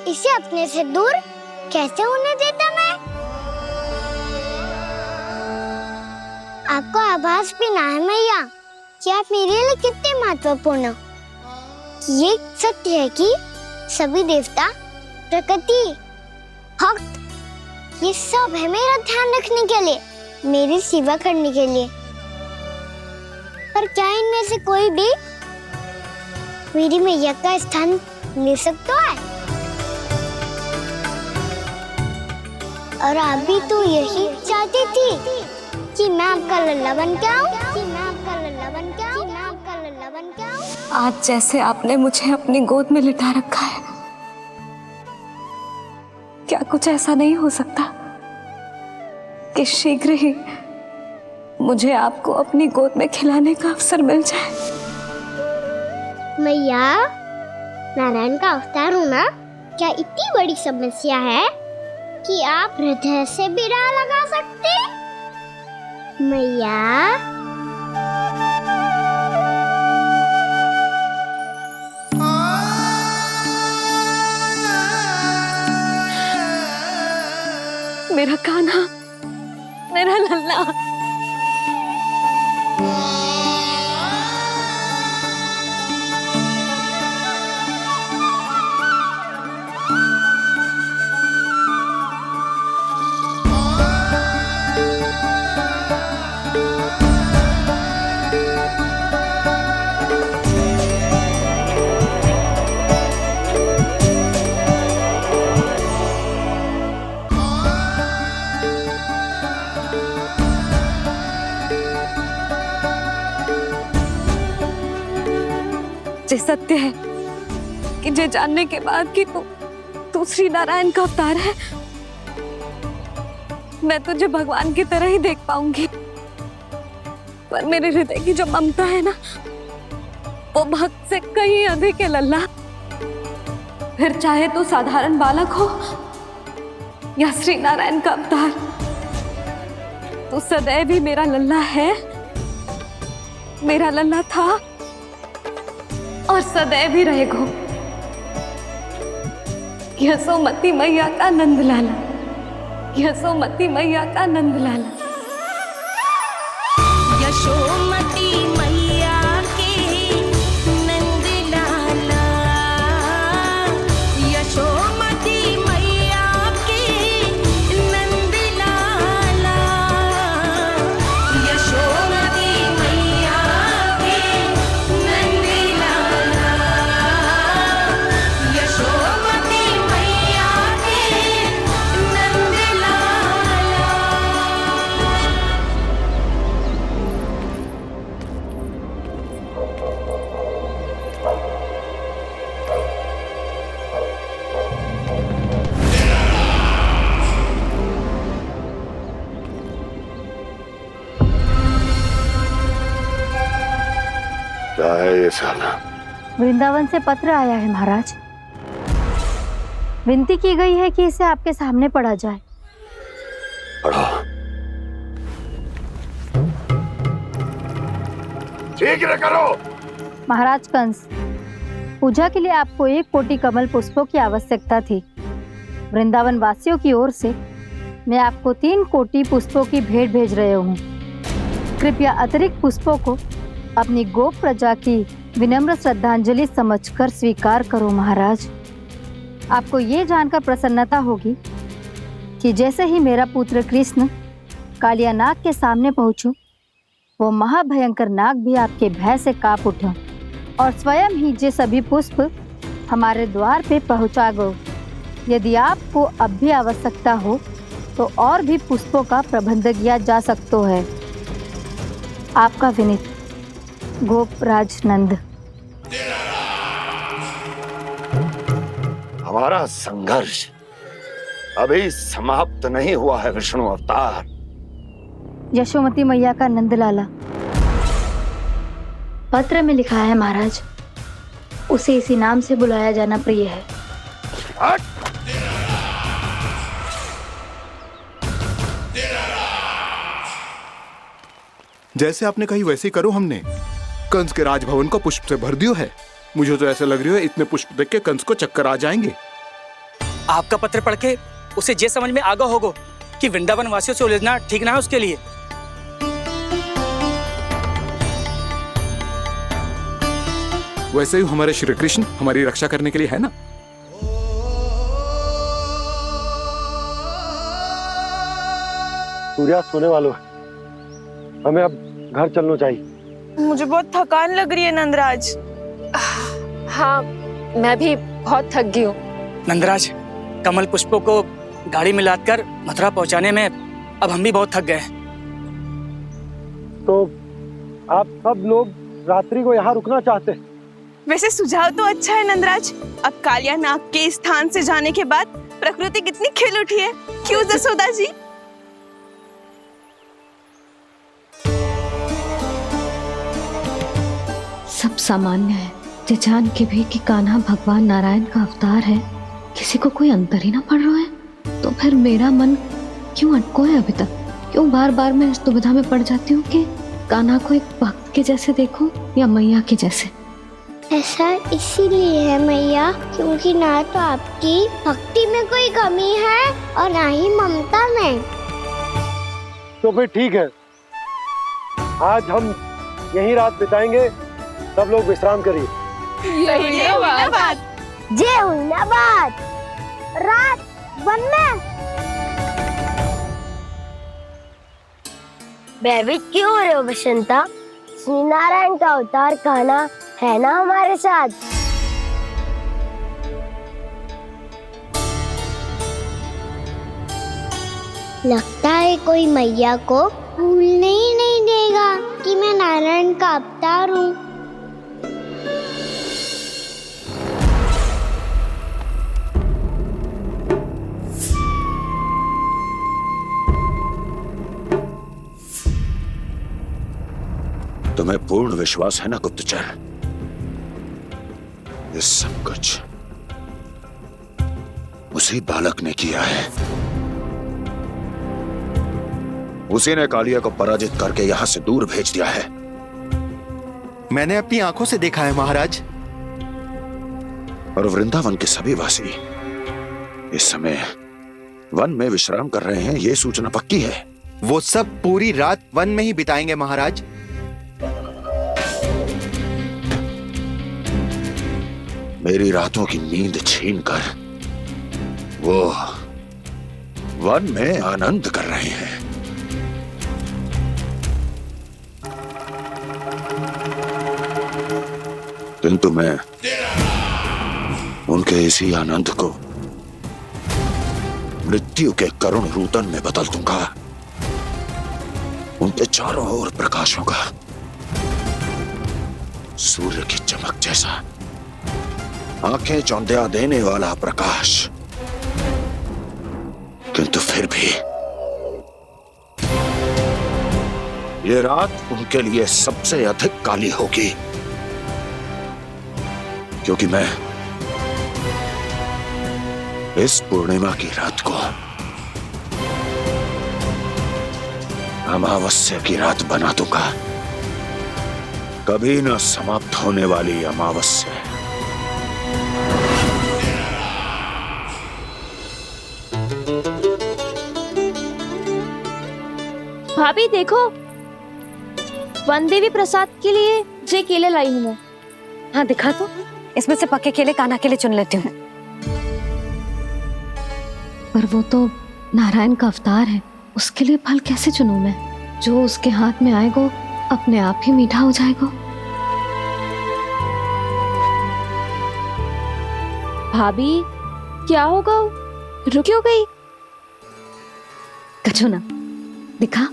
इसे अपने से दूर कैसे होने देता मैं? आपको आभास भी ना है मैया कि आप मेरे लिए कितने महत्वपूर्ण हो। ये सत्य है कि सभी देवता, प्रकृति, भक्त, ये सब है मेरा ध्यान रखने के लिए, मेरी सेवा करने के लिए। पर क्या इनमें से कोई भी मेरी मैया का स्थान ले सकता है? और आप भी तो यही चाहती थी कि मैं आपका लल्ला बन के आऊं, कि मैं आपका लल्ला बन के आऊं, कि मैं आपका लल्ला बन के आऊं। आज जैसे आपने मुझे अपनी गोद में लिटा रखा है, क्या कुछ ऐसा नहीं हो सकता कि शीघ्र ही मुझे आपको अपनी गोद में खिलाने का अवसर मिल जाए? मैया, नारायण का अवतार होना क्या इतनी बड़ी समस्या है कि आप हृदय से भी ना लगा सकते? मैया, मेरा कान्हा, मेरा लल्ला। सत्य है कि ये जानने के बाद कि तू श्री नारायण का अवतार है, मैं तुझे भगवान की तरह ही देख पाऊंगी। पर मेरे हृदय की जो ममता है ना, वो भक्त से कहीं अधिक है लल्ला। फिर चाहे तू साधारण बालक हो या श्री नारायण का अवतार, तू सदैव ही मेरा लल्ला है, मेरा लल्ला था और सदैव ही रहेगा। यशोमती मैया का नंद लाला, यशोमती मैया का नंद लाला। यशोमती मैया के नंद लाला, यशोमती मैया के नंद लाला, यशोमती मैया के नंद लाला, यशोमती मैया के नंद लाला। क्या है ये साला? वृंदावन से पत्र आया है महाराज। विनती की गई है कि इसे आपके सामने पढ़ा जाए। पढ़ो। शीघ्र करो। महाराज कंस, पूजा के लिए आपको 1 कोटि कमल पुष्पों की आवश्यकता थी। वृंदावन वासियों की ओर से मैं आपको 3 कोटि पुष्पों की भेंट भेज रहे हूँ। कृपया अतिरिक्त पुष्पों को अपनी गोप प्रजा की विनम्र श्रद्धांजलि समझकर स्वीकार करो महाराज। आपको ये जानकर प्रसन्नता होगी कि जैसे ही मेरा पुत्र कृष्ण कालिया नाग के सामने पहुंचो, वो महाभयंकर नाग भी आपके भय से कांप उठा और स्वयं ही ये सभी पुष्प हमारे द्वार पे पहुंचा गो। यदि आपको अब भी आवश्यकता हो तो और भी पुष्पों का प्रबंध किया जा सकता है। आपका विनीत गोपराज नंद। हमारा संघर्ष अभी समाप्त नहीं हुआ है विष्णु अवतार। यशोमती मैया का नंदलाला। पत्र में लिखा है महाराज, उसे इसी नाम से बुलाया जाना प्रिय है। जैसे आपने कही वैसे ही करो। हमने कंस के राजभवन को पुष्प से भर दियो है। मुझे तो ऐसा लग रही है इतने पुष्प देख के कंस को चक्कर आ जाएंगे। आपका पत्र पढ़ के उसे ये समझ में आगा होगा कि वृंदावन वासियों से उलझना ठीक ना है उसके लिए। वैसे ही हमारे श्री कृष्ण हमारी रक्षा करने के लिए है ना। सूर्यास्त होने वाला है, हमें अब घर चलना चाहिए। मुझे बहुत थकान लग रही है नंदराज। हाँ, मैं भी बहुत थक गई हूँ। नंदराज, कमल पुष्पों को गाड़ी में लादकर मथुरा पहुंचाने में अब हम भी बहुत थक गए। तो आप सब लोग रात्रि को यहाँ रुकना चाहते हैं? वैसे सुझाव तो अच्छा है नंदराज। अब कालिया नाग के स्थान से जाने के बाद प्रकृति कितनी खिल उठी है, क्यों जसोदा जी? सब सामान्य है, ये जान के भी कि कान्हा भगवान नारायण का अवतार है, किसी को कोई अंतर ही ना पड़ रहा है। तो फिर मेरा मन क्यों अटको है अभी तक? क्यों बार बार मैं इस दुविधा में पड़ जाती हूँ कि कान्हा को एक भक्त के जैसे देखूं या मैया के जैसे? ऐसा इसीलिए है मैया, क्योंकि ना तो आपकी भक्ति में कोई कमी है और ना ही ममता में। तो फिर ठीक है, आज हम यहीं रात बिताएंगे। सब लोग विश्राम करिए। जय हुई ना बात। रात बनना। भयभीत क्यों हो रहे हो बसंता? श्री नारायण का अवतार कान्हा है ना हमारे साथ। लगता है कोई मैया को भूलने ही नहीं देगा कि मैं नारायण का अवतार हूँ। तुम्हें पूर्ण विश्वास है ना गुप्तचर? ये सब कुछ उसी बालक ने किया है। उसी ने कालिया को पराजित करके यहां से दूर भेज दिया है। मैंने अपनी आंखों से देखा है महाराज। और वृंदावन के सभी वासी इस समय वन में विश्राम कर रहे हैं, ये सूचना पक्की है। वो सब पूरी रात वन में ही बिताएंगे महाराज। मेरी रातों की नींद छीनकर वो वन में आनंद कर रहे हैं। किंतु मैं उनके इसी आनंद को मृत्यु के करुण रूतन में बदल दूंगा। उनके चारों ओर प्रकाश होगा, सूर्य की चमक जैसा, आंखें चौंधिया देने वाला प्रकाश। किंतु फिर भी ये रात उनके लिए सबसे अधिक काली होगी, क्योंकि मैं इस पूर्णिमा की रात को अमावस्या की रात बना दूंगा, कभी न समाप्त होने वाली अमावस्या। भाभी देखो, वन देवी प्रसाद के लिए जे केले लाई हूँ मैं। हाँ दिखा तो, इसमें से पक्के केले कान्हा के लिए चुन लेती हूँ। पर वो तो नारायण का अवतार है, उसके लिए फल कैसे चुनूं मैं? जो उसके हाथ में आएगा अपने आप ही मीठा हो जाएगा। भाभी क्या होगा, रुक क्यों गई? कछो ना, दिखा।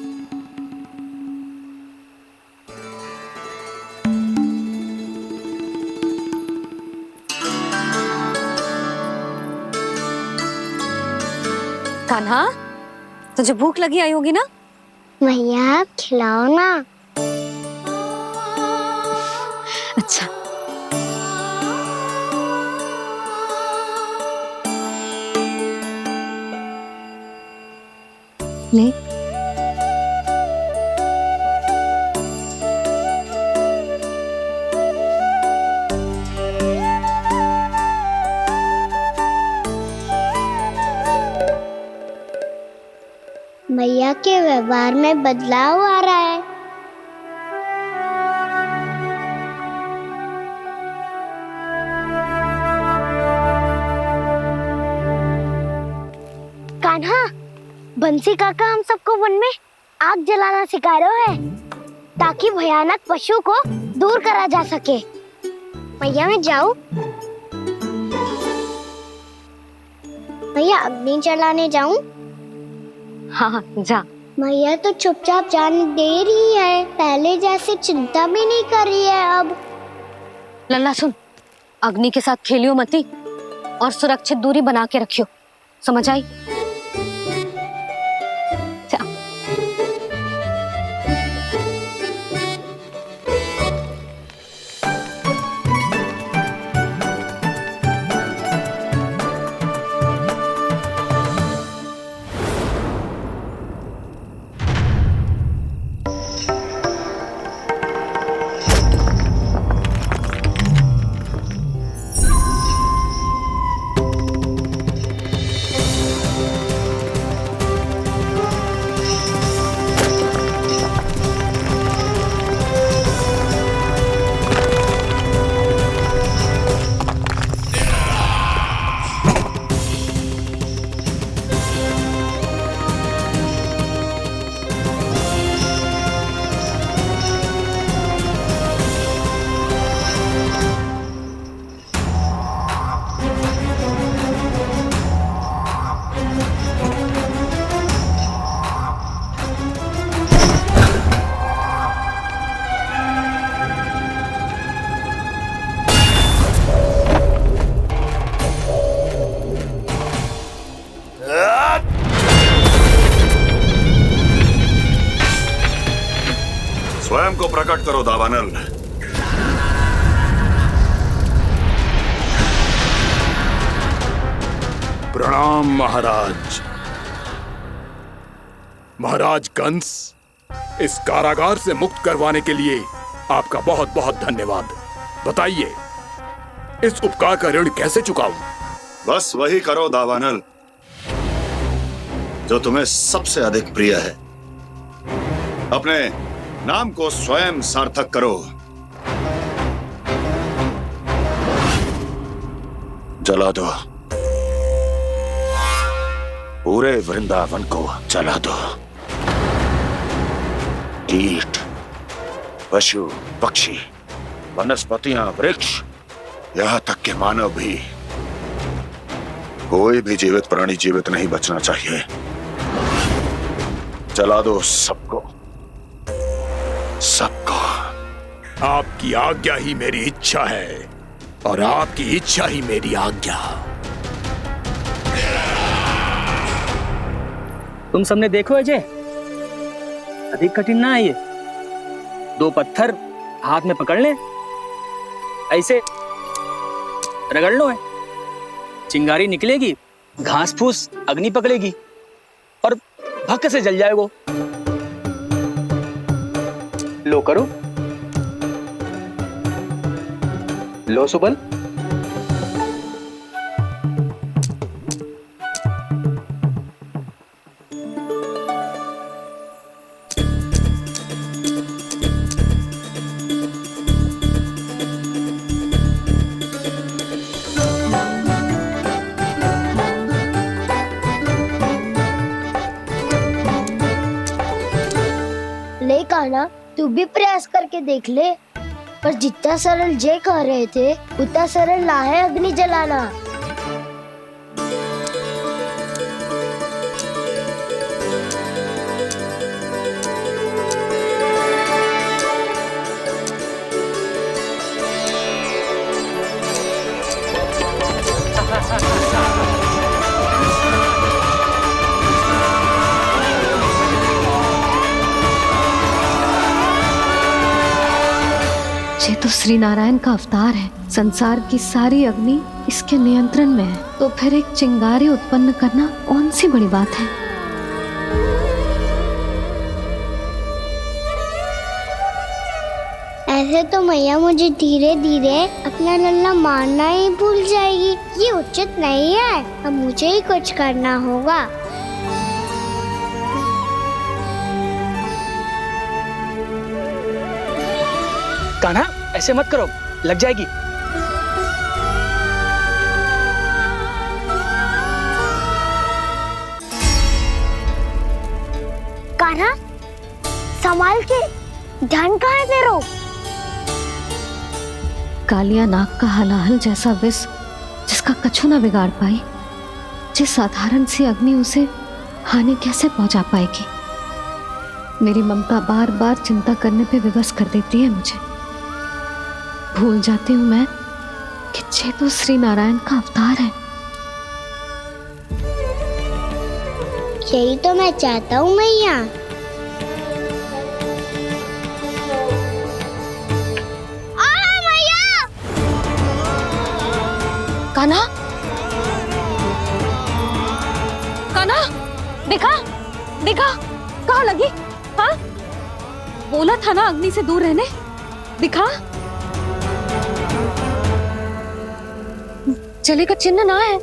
कान्हा, तुझे भूख लगी आई होगी ना? भैया खिलाओ ना। अच्छा, ले। भैया के व्यवहार में बदलाव आ रहा है। कान्हा, बंसी काका हम सबको वन में आग जलाना सिखा रहे हैं, ताकि भयानक पशु को दूर करा जा सके। भैया मैं जाऊं? भैया अग्नि जलाने जाऊं? हाँ जा। भैया तो चुपचाप जाने दे रही है, पहले जैसे चिंता भी नहीं कर रही है अब। लल्ला सुन, अग्नि के साथ खेलियो मती और सुरक्षित दूरी बना के रखियो, समझ आई? को प्रकट करो दावानल। प्रणाम महाराज। महाराज कंस, इस कारागार से मुक्त करवाने के लिए आपका बहुत बहुत धन्यवाद। बताइए, इस उपकार का ऋण कैसे चुकाऊं? बस वही करो दावानल जो तुम्हें सबसे अधिक प्रिय है। अपने नाम को स्वयं सार्थक करो। जला दो, पूरे वृंदावन को जला दो। कीट, पशु, पक्षी, वनस्पतियां, वृक्ष, यहां तक के मानव भी, कोई भी जीवित प्राणी जीवित नहीं बचना चाहिए। जला दो सबको, सबको। आपकी आज्ञा ही मेरी इच्छा है और आपकी इच्छा ही मेरी आज्ञा। तुम सबने देखो अजय, अधिक कठिन ना है ये। 2 पत्थर हाथ में पकड़ ले, ऐसे रगड़ लो है, चिंगारी निकलेगी, घास फूस अग्नि पकड़ेगी और भक्क से जल जाएगा। लो करो, लो सुबल। ले कान्हा, तू भी प्रयास करके देख ले। पर जितना सरल जय कह रहे थे उतना सरल ना है अग्नि जलाना। ये तो श्री नारायण का अवतार है। संसार की सारी अग्नि इसके नियंत्रण में है, तो फिर एक चिंगारी उत्पन्न करना कौन सी बड़ी बात है। ऐसे तो मैया मुझे धीरे धीरे अपना लल्ला मारना ही भूल जाएगी। ये उचित नहीं है, अब मुझे ही कुछ करना होगा। कान्हा, ऐसे मत करो, लग जाएगी। कान्हा, संभाल के, ध्यान कहाँ है तेरो? कालिया नाग का हलाहल जैसा विष जिसका कछु ना बिगाड़ पाई, जिस साधारण सी अग्नि उसे हानि कैसे पहुंचा पाएगी। मेरी ममता बार बार चिंता करने पे विवश कर देती है मुझे। भूल जाती हूँ मैं कि ये तो श्री नारायण का अवतार है। यही तो मैं चाहता हूँ मैया। कान्हा, कान्हा, देखा देखा, कहाँ लगी? हाँ, बोला था ना अग्नि से दूर रहने। दिखा, जले का चिन्ह ना है।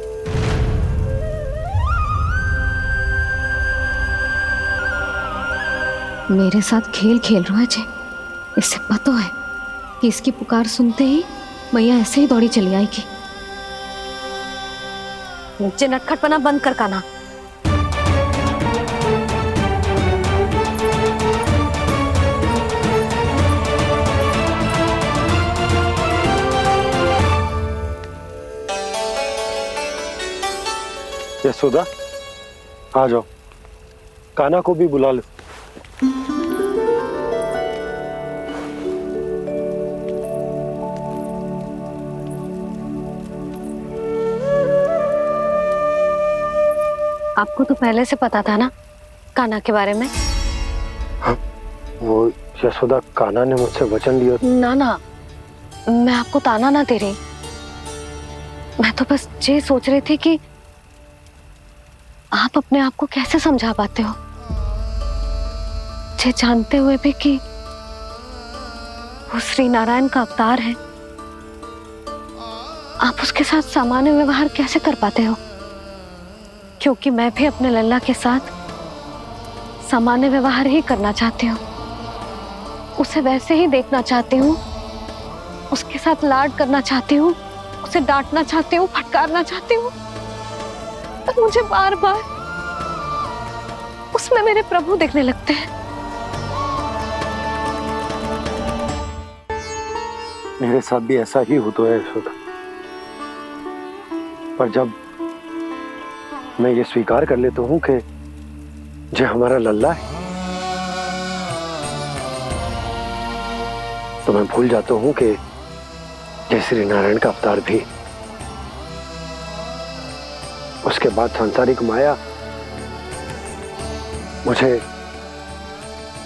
मेरे साथ खेल खेल रहा है जे। इससे पता है कि इसकी पुकार सुनते ही मैया ऐसे ही दौड़ी चली आएगी। नीचे नटखटपना बंद कर कान्हा। यशोदा, आ जाओ, कान्हा को भी बुला लो। आपको तो पहले से पता था ना कान्हा के बारे में? हाँ, वो यशोदा, कान्हा ने मुझसे वचन लिया। ना ना, मैं आपको ताना ना दे रही। मैं तो बस ये सोच रही थी कि आप अपने आप को कैसे समझा पाते हो, ये जानते हुए भी कि वो श्री नारायण का अवतार है। आप उसके साथ सामान्य व्यवहार कैसे कर पाते हो? क्योंकि मैं भी अपने लल्ला के साथ सामान्य व्यवहार ही करना चाहती हूँ, उसे वैसे ही देखना चाहती हूँ, उसके साथ लाड करना चाहती हूँ, उसे डांटना चाहती हूँ, फटकारना चाहती हूँ, पर मुझे बार बार उसमें मेरे प्रभु दिखने लगते हैं। मेरे साथ भी ऐसा ही होता है यशोदा, पर जब मैं ये स्वीकार कर लेता हूँ कि जो हमारा लल्ला है, तो मैं भूल जाता हूँ कि जय श्री नारायण का अवतार भी। उसके बाद सांसारिक माया मुझे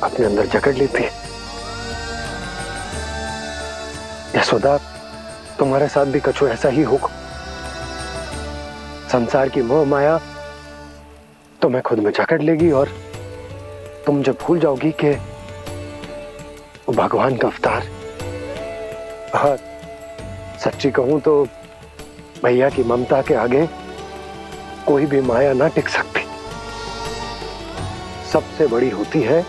अपने अंदर जकड़ लेती है। यशोदा, तुम्हारे साथ भी कछु ऐसा ही होगा। संसार की मोह माया तुम्हें खुद में जकड़ लेगी और तुम जब भूल जाओगी कि वो भगवान का अवतार। और सच्ची कहूं तो भैया की ममता के आगे कोई भी माया ना टिक सकती। सबसे बड़ी होती है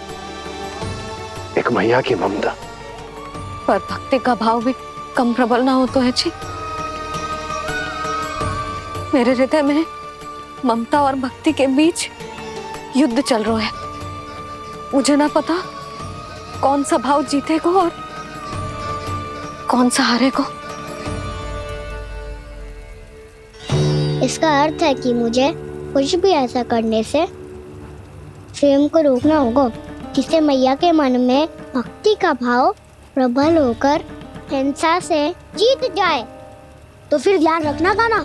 एक मैया की ममता। पर भक्ति का भाव भी कम प्रबल ना हो तो है जी। मेरे हृदय में ममता और भक्ति के बीच युद्ध चल रहा है। मुझे ना पता कौन सा भाव जीतेगा और कौन सा हारेगा। इसका अर्थ है कि मुझे कुछ भी ऐसा करने से स्वयं को रोकना होगा, जिससे मैया के मन में भक्ति का भाव प्रबल होकर हिंसा से जीत जाए। तो फिर ध्यान रखना कान्हा,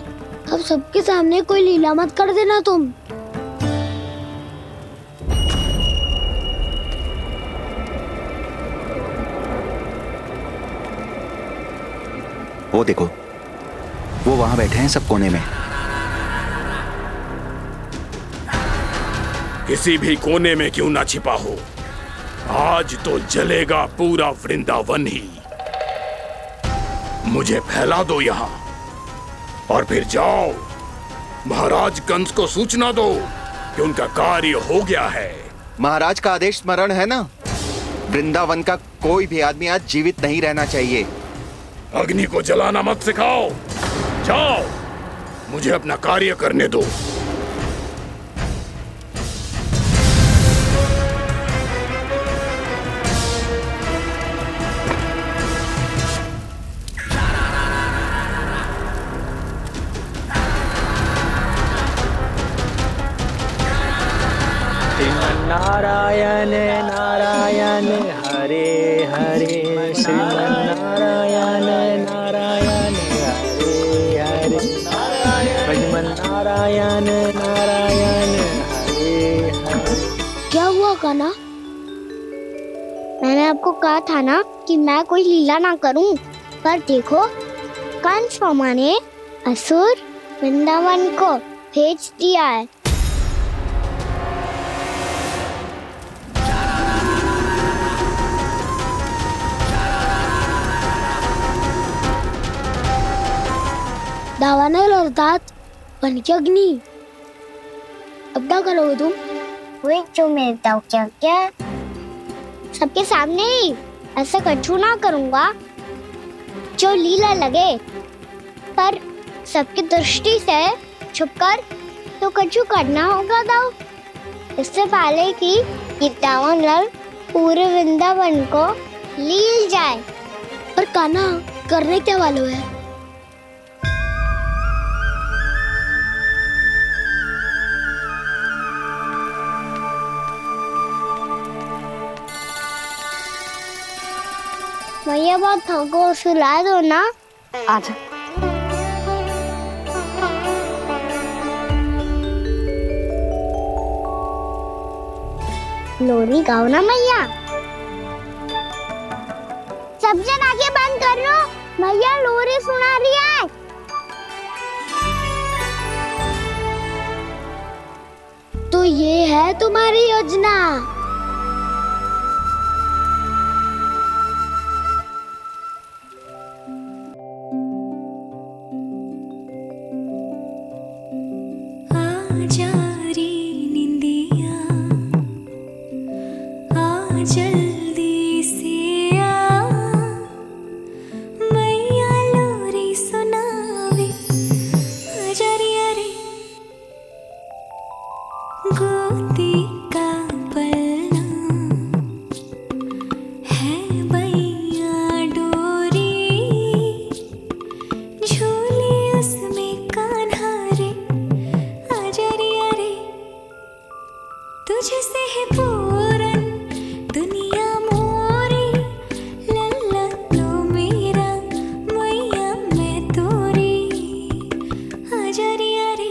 अब सबके सामने कोई लीला मत कर देना तुम। वो देखो, वो वहां बैठे हैं सब कोने में। किसी भी कोने में क्यों ना छिपा हो, आज तो जलेगा पूरा वृंदावन ही। मुझे फैला दो यहाँ और फिर जाओ महाराज कंस को सूचना दो कि उनका कार्य हो गया है। महाराज का आदेश स्मरण है ना, वृंदावन का कोई भी आदमी आज जीवित नहीं रहना चाहिए। अग्नि को जलाना मत सिखाओ, जाओ मुझे अपना कार्य करने दो। नारायण नारायण हरे हरे, श्रीमन्नारायण नारायण हरे हरे, श्रीमन्नारायण नारायण हरे हरे। क्या हुआ कान्हा? मैंने आपको कहा था ना कि मैं कोई लीला ना करूं, पर देखो कंस मामा ने असुर वृंदावन को भेज दिया है। दावानल अर्थात बन की अग्नि। अब क्या करोगे तुम? वही जो मैं बताऊं क्या क्या? सबके सामने ही ऐसा कछु ना करूंगा जो लीला लगे, पर सबकी दृष्टि से छुपकर तो कछु करना होगा दाव। इससे पहले कि ये दावानल पूरे वृंदावन को लील जाए। पर कान्हा करने क्या वालों है? मैया बात थको सुला दो ना। आजा। लोरी गाओ ना मैया। सब जन आगे बंद कर लो, मैया लोरी सुना रही है। तो ये है तुम्हारी योजना। आजा रे निंदिया, आ जल्दी से आ, मैया लोरी सुनावे, आजा रे अरे गोदी का पलना है बैया डोरी, झूले उसमें कान्हा रे, आजा रे अरे तुझसे है पूरन दुनिया मोरी, लल्ला तू मेरा मैया मैं तोरी, आजा रे अरे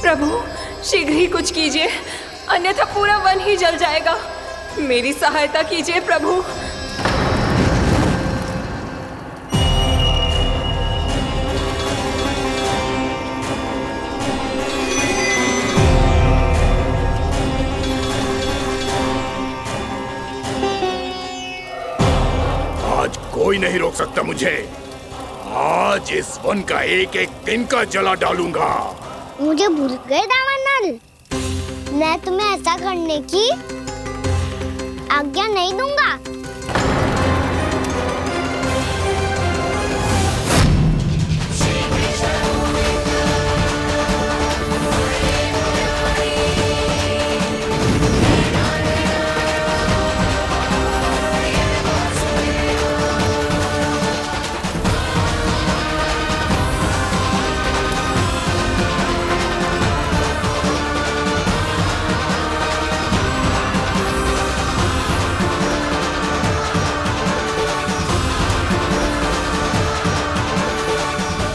प्रभु शीघ्र ही कुछ कीजिए, अन्यथा पूरा वन ही जल जाएगा। मेरी सहायता कीजिए प्रभु। आज कोई नहीं रोक सकता मुझे। आज इस वन का एक एक दिन का जला डालूंगा। मुझे भूल गए दामनल, मैं तुम्हें ऐसा करने की आज्ञा नहीं दूंगा।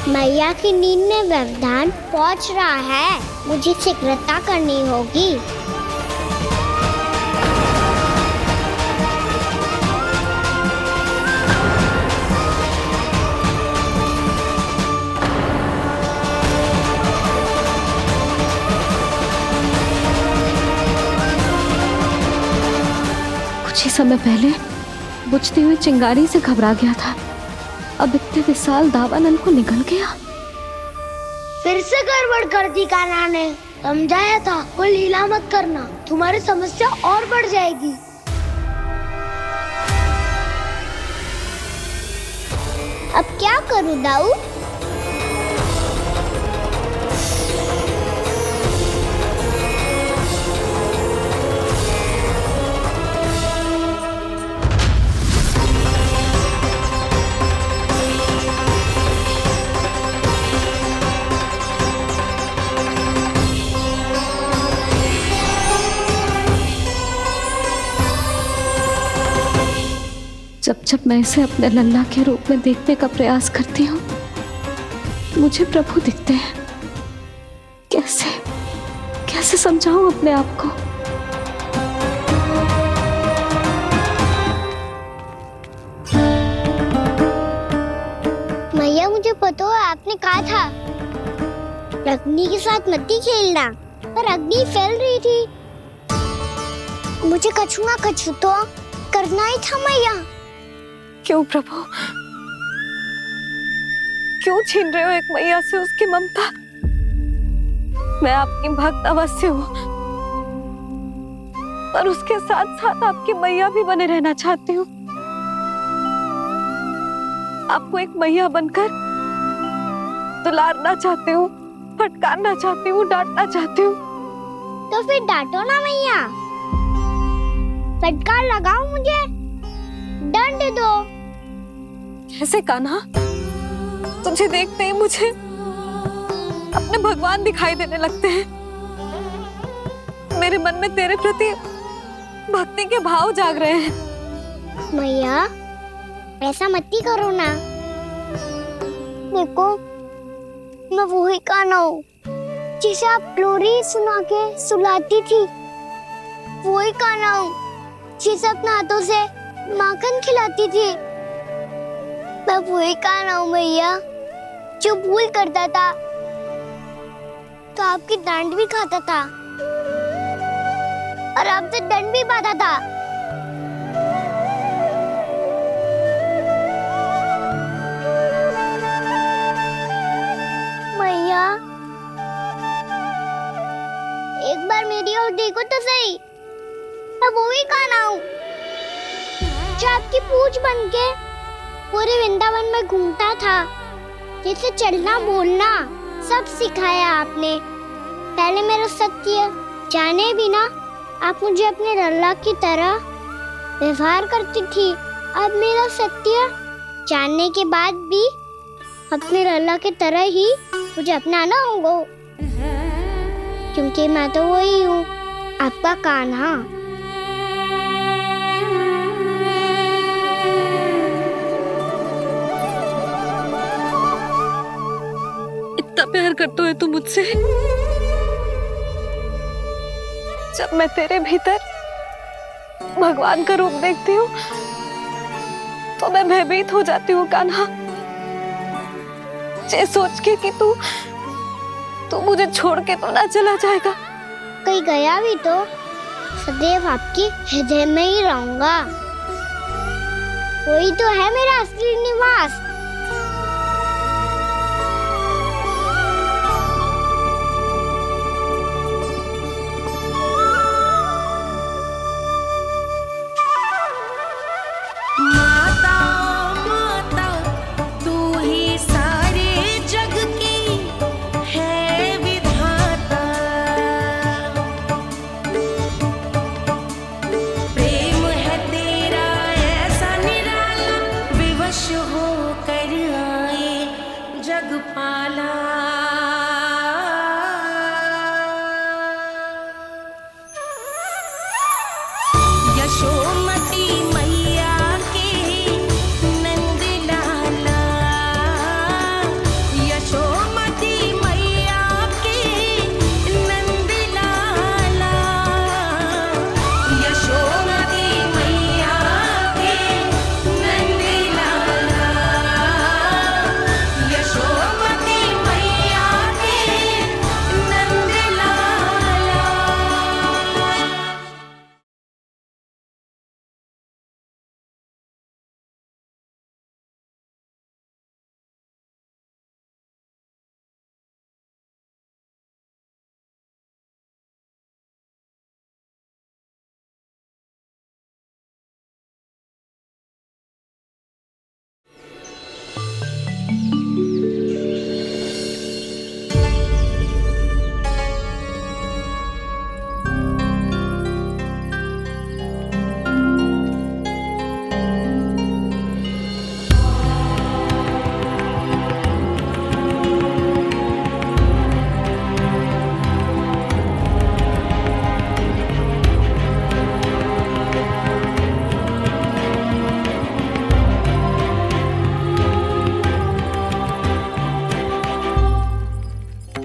मैया की नींद में व्यवधान पहुंच रहा है, मुझे शीघ्रता करनी होगी। कुछ ही समय पहले बुझती हुई चिंगारी से घबरा गया था, अब इतने विशाल दावानल को निगल गया। फिर से गड़बड़ कर दी कान्हा ने। समझाया था कोई लीला मत करना, तुम्हारी समस्या और बढ़ जाएगी। अब क्या करूं दाऊ? जब जब मैं इसे अपने लल्ला के रूप में देखने का प्रयास करती हूँ, मुझे प्रभु दिखते हैं। कैसे कैसे समझाऊं अपने आप को? मैया मुझे पता है आपने कहा था अग्नि के साथ मत ही खेलना, पर अग्नि फैल रही थी। मुझे कछुआ कछु तो करना ही था मैया। क्यों प्रभु, क्यों छीन रहे हो एक मैया से उसकी ममता? मैं आपकी भक्त अवश्य हूँ, पर उसके साथ साथ आपकी मैया भी बने रहना चाहती हूँ। आपको एक मैया बनकर दुलारना चाहती हूँ, फटकारना चाहती हूँ, डांटना चाहती हूँ। तो फिर डांटो ना मैया, फटकार लगाओ, मुझे दंड दो। कैसे कान्हा? तुझे देखते ही मुझे अपने भगवान दिखाई देने लगते हैं। मेरे मन में तेरे प्रति भक्ति के भाव जाग रहे हैं। मैया ऐसा मत ही करो ना। देखो मैं वही कान्हा हूँ जिसे आप लोरी सुना के सुलाती थी। वही कान्हा हूँ जिसे अपने हाथों से माखन खिलाती थी। मैं वही कान्हा हूँ मैया जो भूल करता था तो आपकी डांट भी खाता था और आपसे दंड भी पाता था। मैया एक बार मेरी ओर देखो तो सही। मैं वही कान्हा हूँ जो आपकी पूछ बनके पूरे वृंदावन में घूमता था। जैसे चलना बोलना सब सिखाया आपने। पहले मेरा सत्य जाने बिना आप मुझे अपने लल्ला की तरह व्यवहार करती थी। अब मेरा सत्य जानने के बाद भी अपने लल्ला की तरह ही मुझे अपनाना होगा, क्योंकि मैं तो वही हूँ, आपका कान्हा। इतना प्यार करते हो तुम मुझसे? जब मैं तेरे भीतर भगवान का रूप देखती हूँ तो मैं भयभीत हो जाती हूँ कान्हा। ये सोच के कि तू मुझे छोड़ के तो ना चला जाएगा। कहीं गया भी तो सदैव आपके हृदय में ही रहूंगा। वही तो है मेरा असली निवास।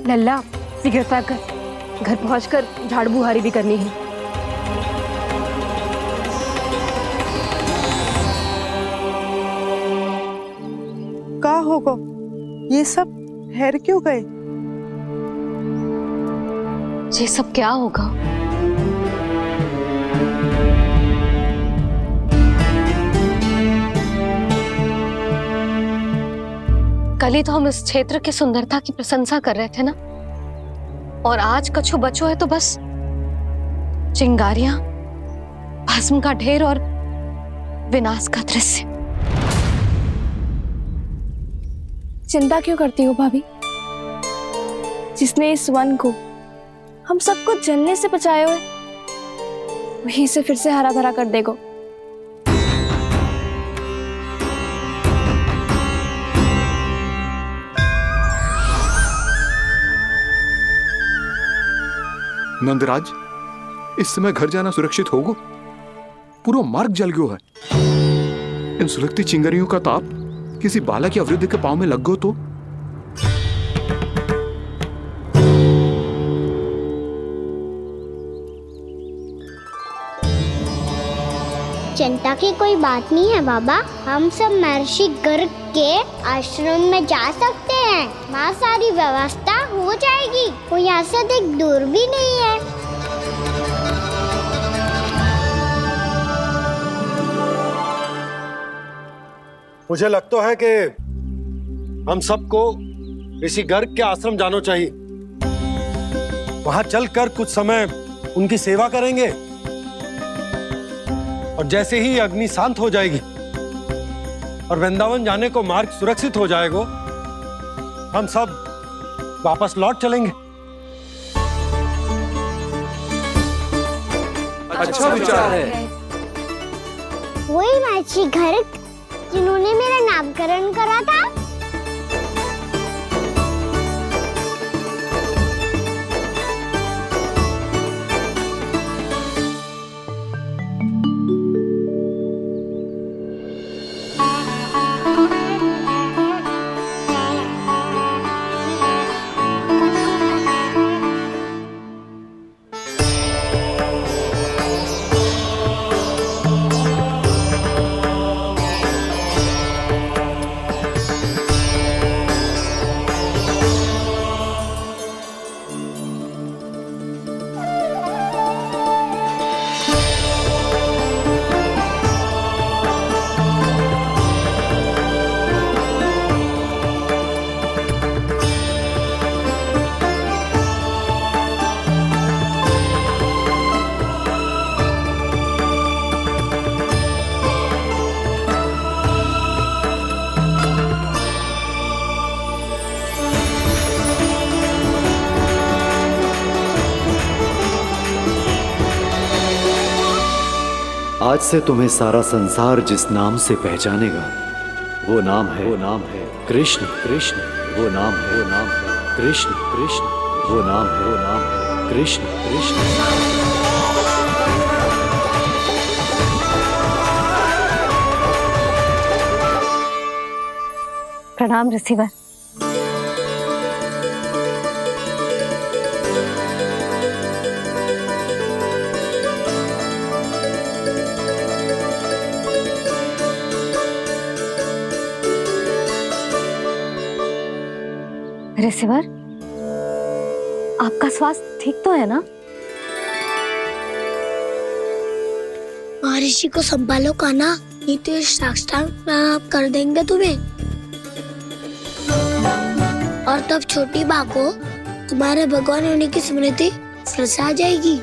लल्ला सिगरेट पैक कर, घर पहुंचकर झाड़ बुहारी भी करनी है। का होगा? ये सब ठहर क्यों गए? ये सब क्या होगा? कल ही तो हम इस क्षेत्र की सुंदरता की प्रशंसा कर रहे थे ना, और आज कछु बचो है तो बस चिंगारियां, भस्म का ढेर और विनाश का दृश्य। चिंता क्यों करती हो भाभी? जिसने इस वन को हम सबको जलने से बचाए हुए, वही से फिर से हरा भरा कर देगा। नंदराज, इस समय घर जाना सुरक्षित होगा? पूरा मार्ग जल गयो है। इन सुलगती चिंगारियों का ताप किसी बालक या वृद्ध के पांव में लग गयो तो? चिंता की कोई बात नहीं है बाबा, हम सब महर्षि गर्ग के आश्रम में जा सकते हैं। वहाँ सारी व्यवस्था हो जाएगी, वो यहाँ से अधिक दूर भी नहीं है। मुझे लगता है कि हम सबको ऋषि गर्ग के आश्रम जाना चाहिए। वहां चलकर कुछ समय उनकी सेवा करेंगे और जैसे ही अग्नि शांत हो जाएगी और वृंदावन जाने को मार्ग सुरक्षित हो जाएगा, हम सब वापस लौट चलेंगे। अच्छा विचार है। वही महर्षि गर्ग जिन्होंने मेरा नामकरण करा था। आज से तुम्हें सारा संसार जिस नाम से पहचानेगा, वो नाम है कृष्ण। कृष्ण वो नाम है कृष्ण। कृष्ण वो नाम है कृष्ण। कृष्ण। प्रणाम ऋषिवर। ऋषिवर, आपका स्वास्थ्य ठीक तो है ना? महर्षि को संभालो कान्हा, नहीं तो ये साष्टांग प्रणाम कर देंगे तुम्हें। और तब छोटी बा को तुम्हारे भगवान होने की स्मृति फिर से आ जाएगी।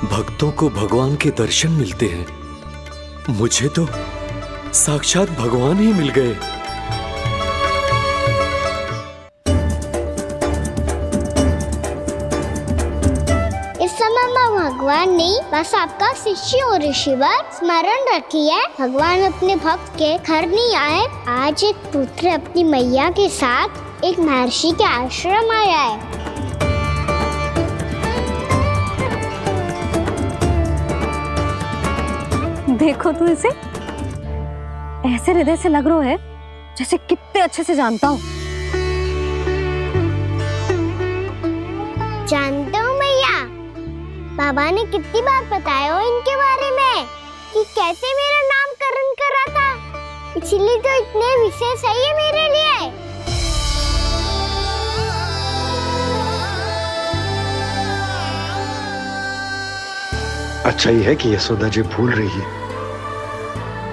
भक्तों को भगवान के दर्शन मिलते हैं। मुझे तो साक्षात भगवान ही मिल गए। इस समय मैं भगवान नहीं, बस आपका शिष्य हूँ ऋषिवर। स्मरण रखिए, भगवान अपने भक्त के घर नहीं आए। आज एक पुत्र अपनी मैया के साथ एक महर्षि के आश्रम आया है। देखो तू इसे, ऐसे हृदय से लग रहा है जैसे कितने अच्छे से जानता हूँ। जानते हो मैया, बाबा ने कितनी बार बताया हो इनके बारे में कि कैसे मेरा नामकरण करा था, इसीलिए तो इतने विशेष है ये मेरे लिए। अच्छा ही है कि यशोदा जी भूल रही है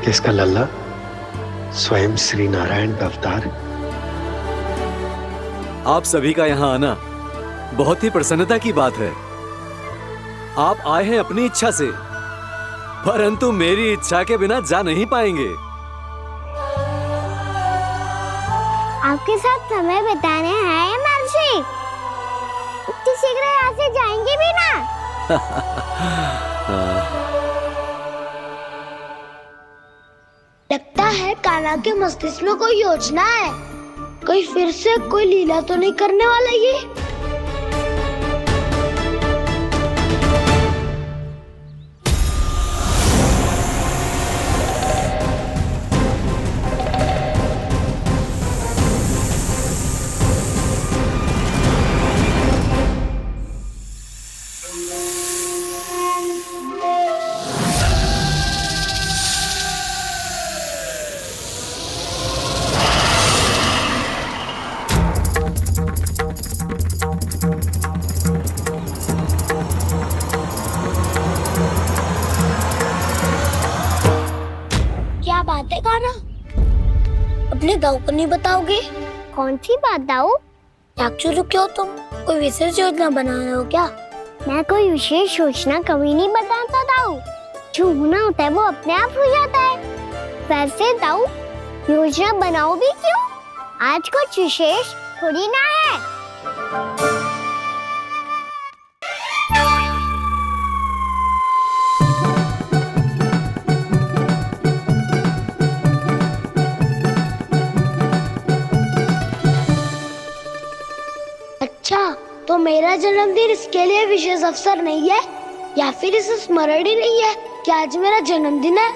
कि इसका लल्ला स्वयं श्री नारायण का अवतार है। आप सभी का यहाँ आना बहुत ही प्रसन्नता की बात है। आप आए हैं अपनी इच्छा से, परंतु मेरी इच्छा के बिना जा नहीं पाएंगे। आपके साथ समय बिताने हैं महर्षि। इतनी शीघ्र यहाँ से जाएंगे भी ना? लगता है कान्हा के मस्तिष्क में कोई योजना है। कोई फिर से कोई लीला तो नहीं करने वाला ये? क्या बात है कान्हा? अपने दाऊ को नहीं बताओगे? कौन सी बात दाऊ? याक्षुरु क्यों तुम कोई विशेष योजना बना रहे हो क्या? मैं कोई विशेष योजना कभी नहीं बताता दाऊ। जो होना होता है वो अपने आप हो जाता है। वैसे दाऊ योजना बनाओ भी क्यों? आज कुछ विशेष थोड़ी ना है। अच्छा, तो मेरा जन्मदिन इसके लिए विशेष अवसर नहीं है या फिर इसे स्मरण ही नहीं है कि आज मेरा जन्मदिन है?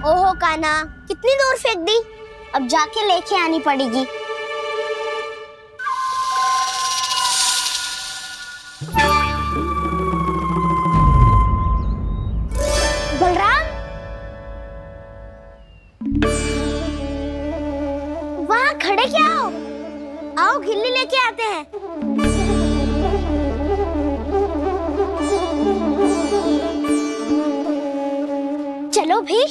ओहो कान्हा, कितनी दूर फेंक दी? अब जाके लेके आनी पड़ेगी। बलराम, वहाँ खड़े क्या हो? आओ खिल्ली लेके आते हैं। चलो भी।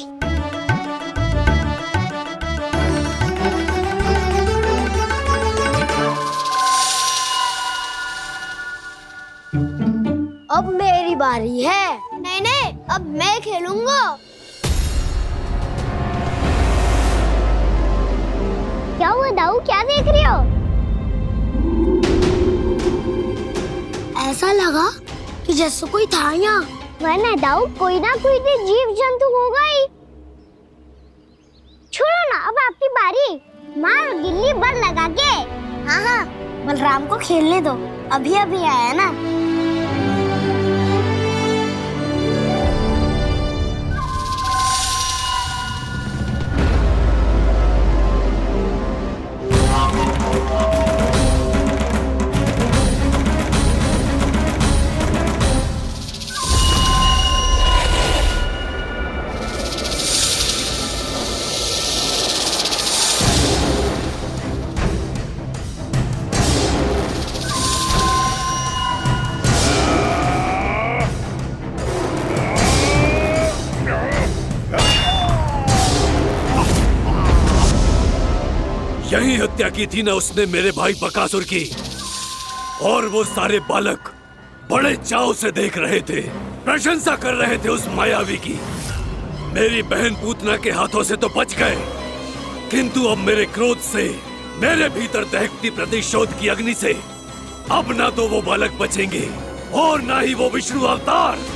अब मेरी बारी है। नहीं नहीं, अब मैं खेलूंगा। क्या हुआ दाऊ, क्या देख रही हो? ऐसा लगा कि जैसे कोई था यहाँ। वरना दाऊ कोई ना कोई तो जीव जंतु होगा ही। छोड़ो ना, अब आपकी बारी। मार गिल्ली बर लगा के। हाँ हाँ, बलराम को खेलने दो, अभी अभी आया ना। यही हत्या की थी ना उसने मेरे भाई बकासुर की, और वो सारे बालक बड़े चाव से देख रहे थे, प्रशंसा कर रहे थे उस मायावी की। मेरी बहन पूतना के हाथों से तो बच गए, किंतु अब मेरे क्रोध से, मेरे भीतर दहकती प्रतिशोध की अग्नि से अब ना तो वो बालक बचेंगे और ना ही वो विष्णु अवतार।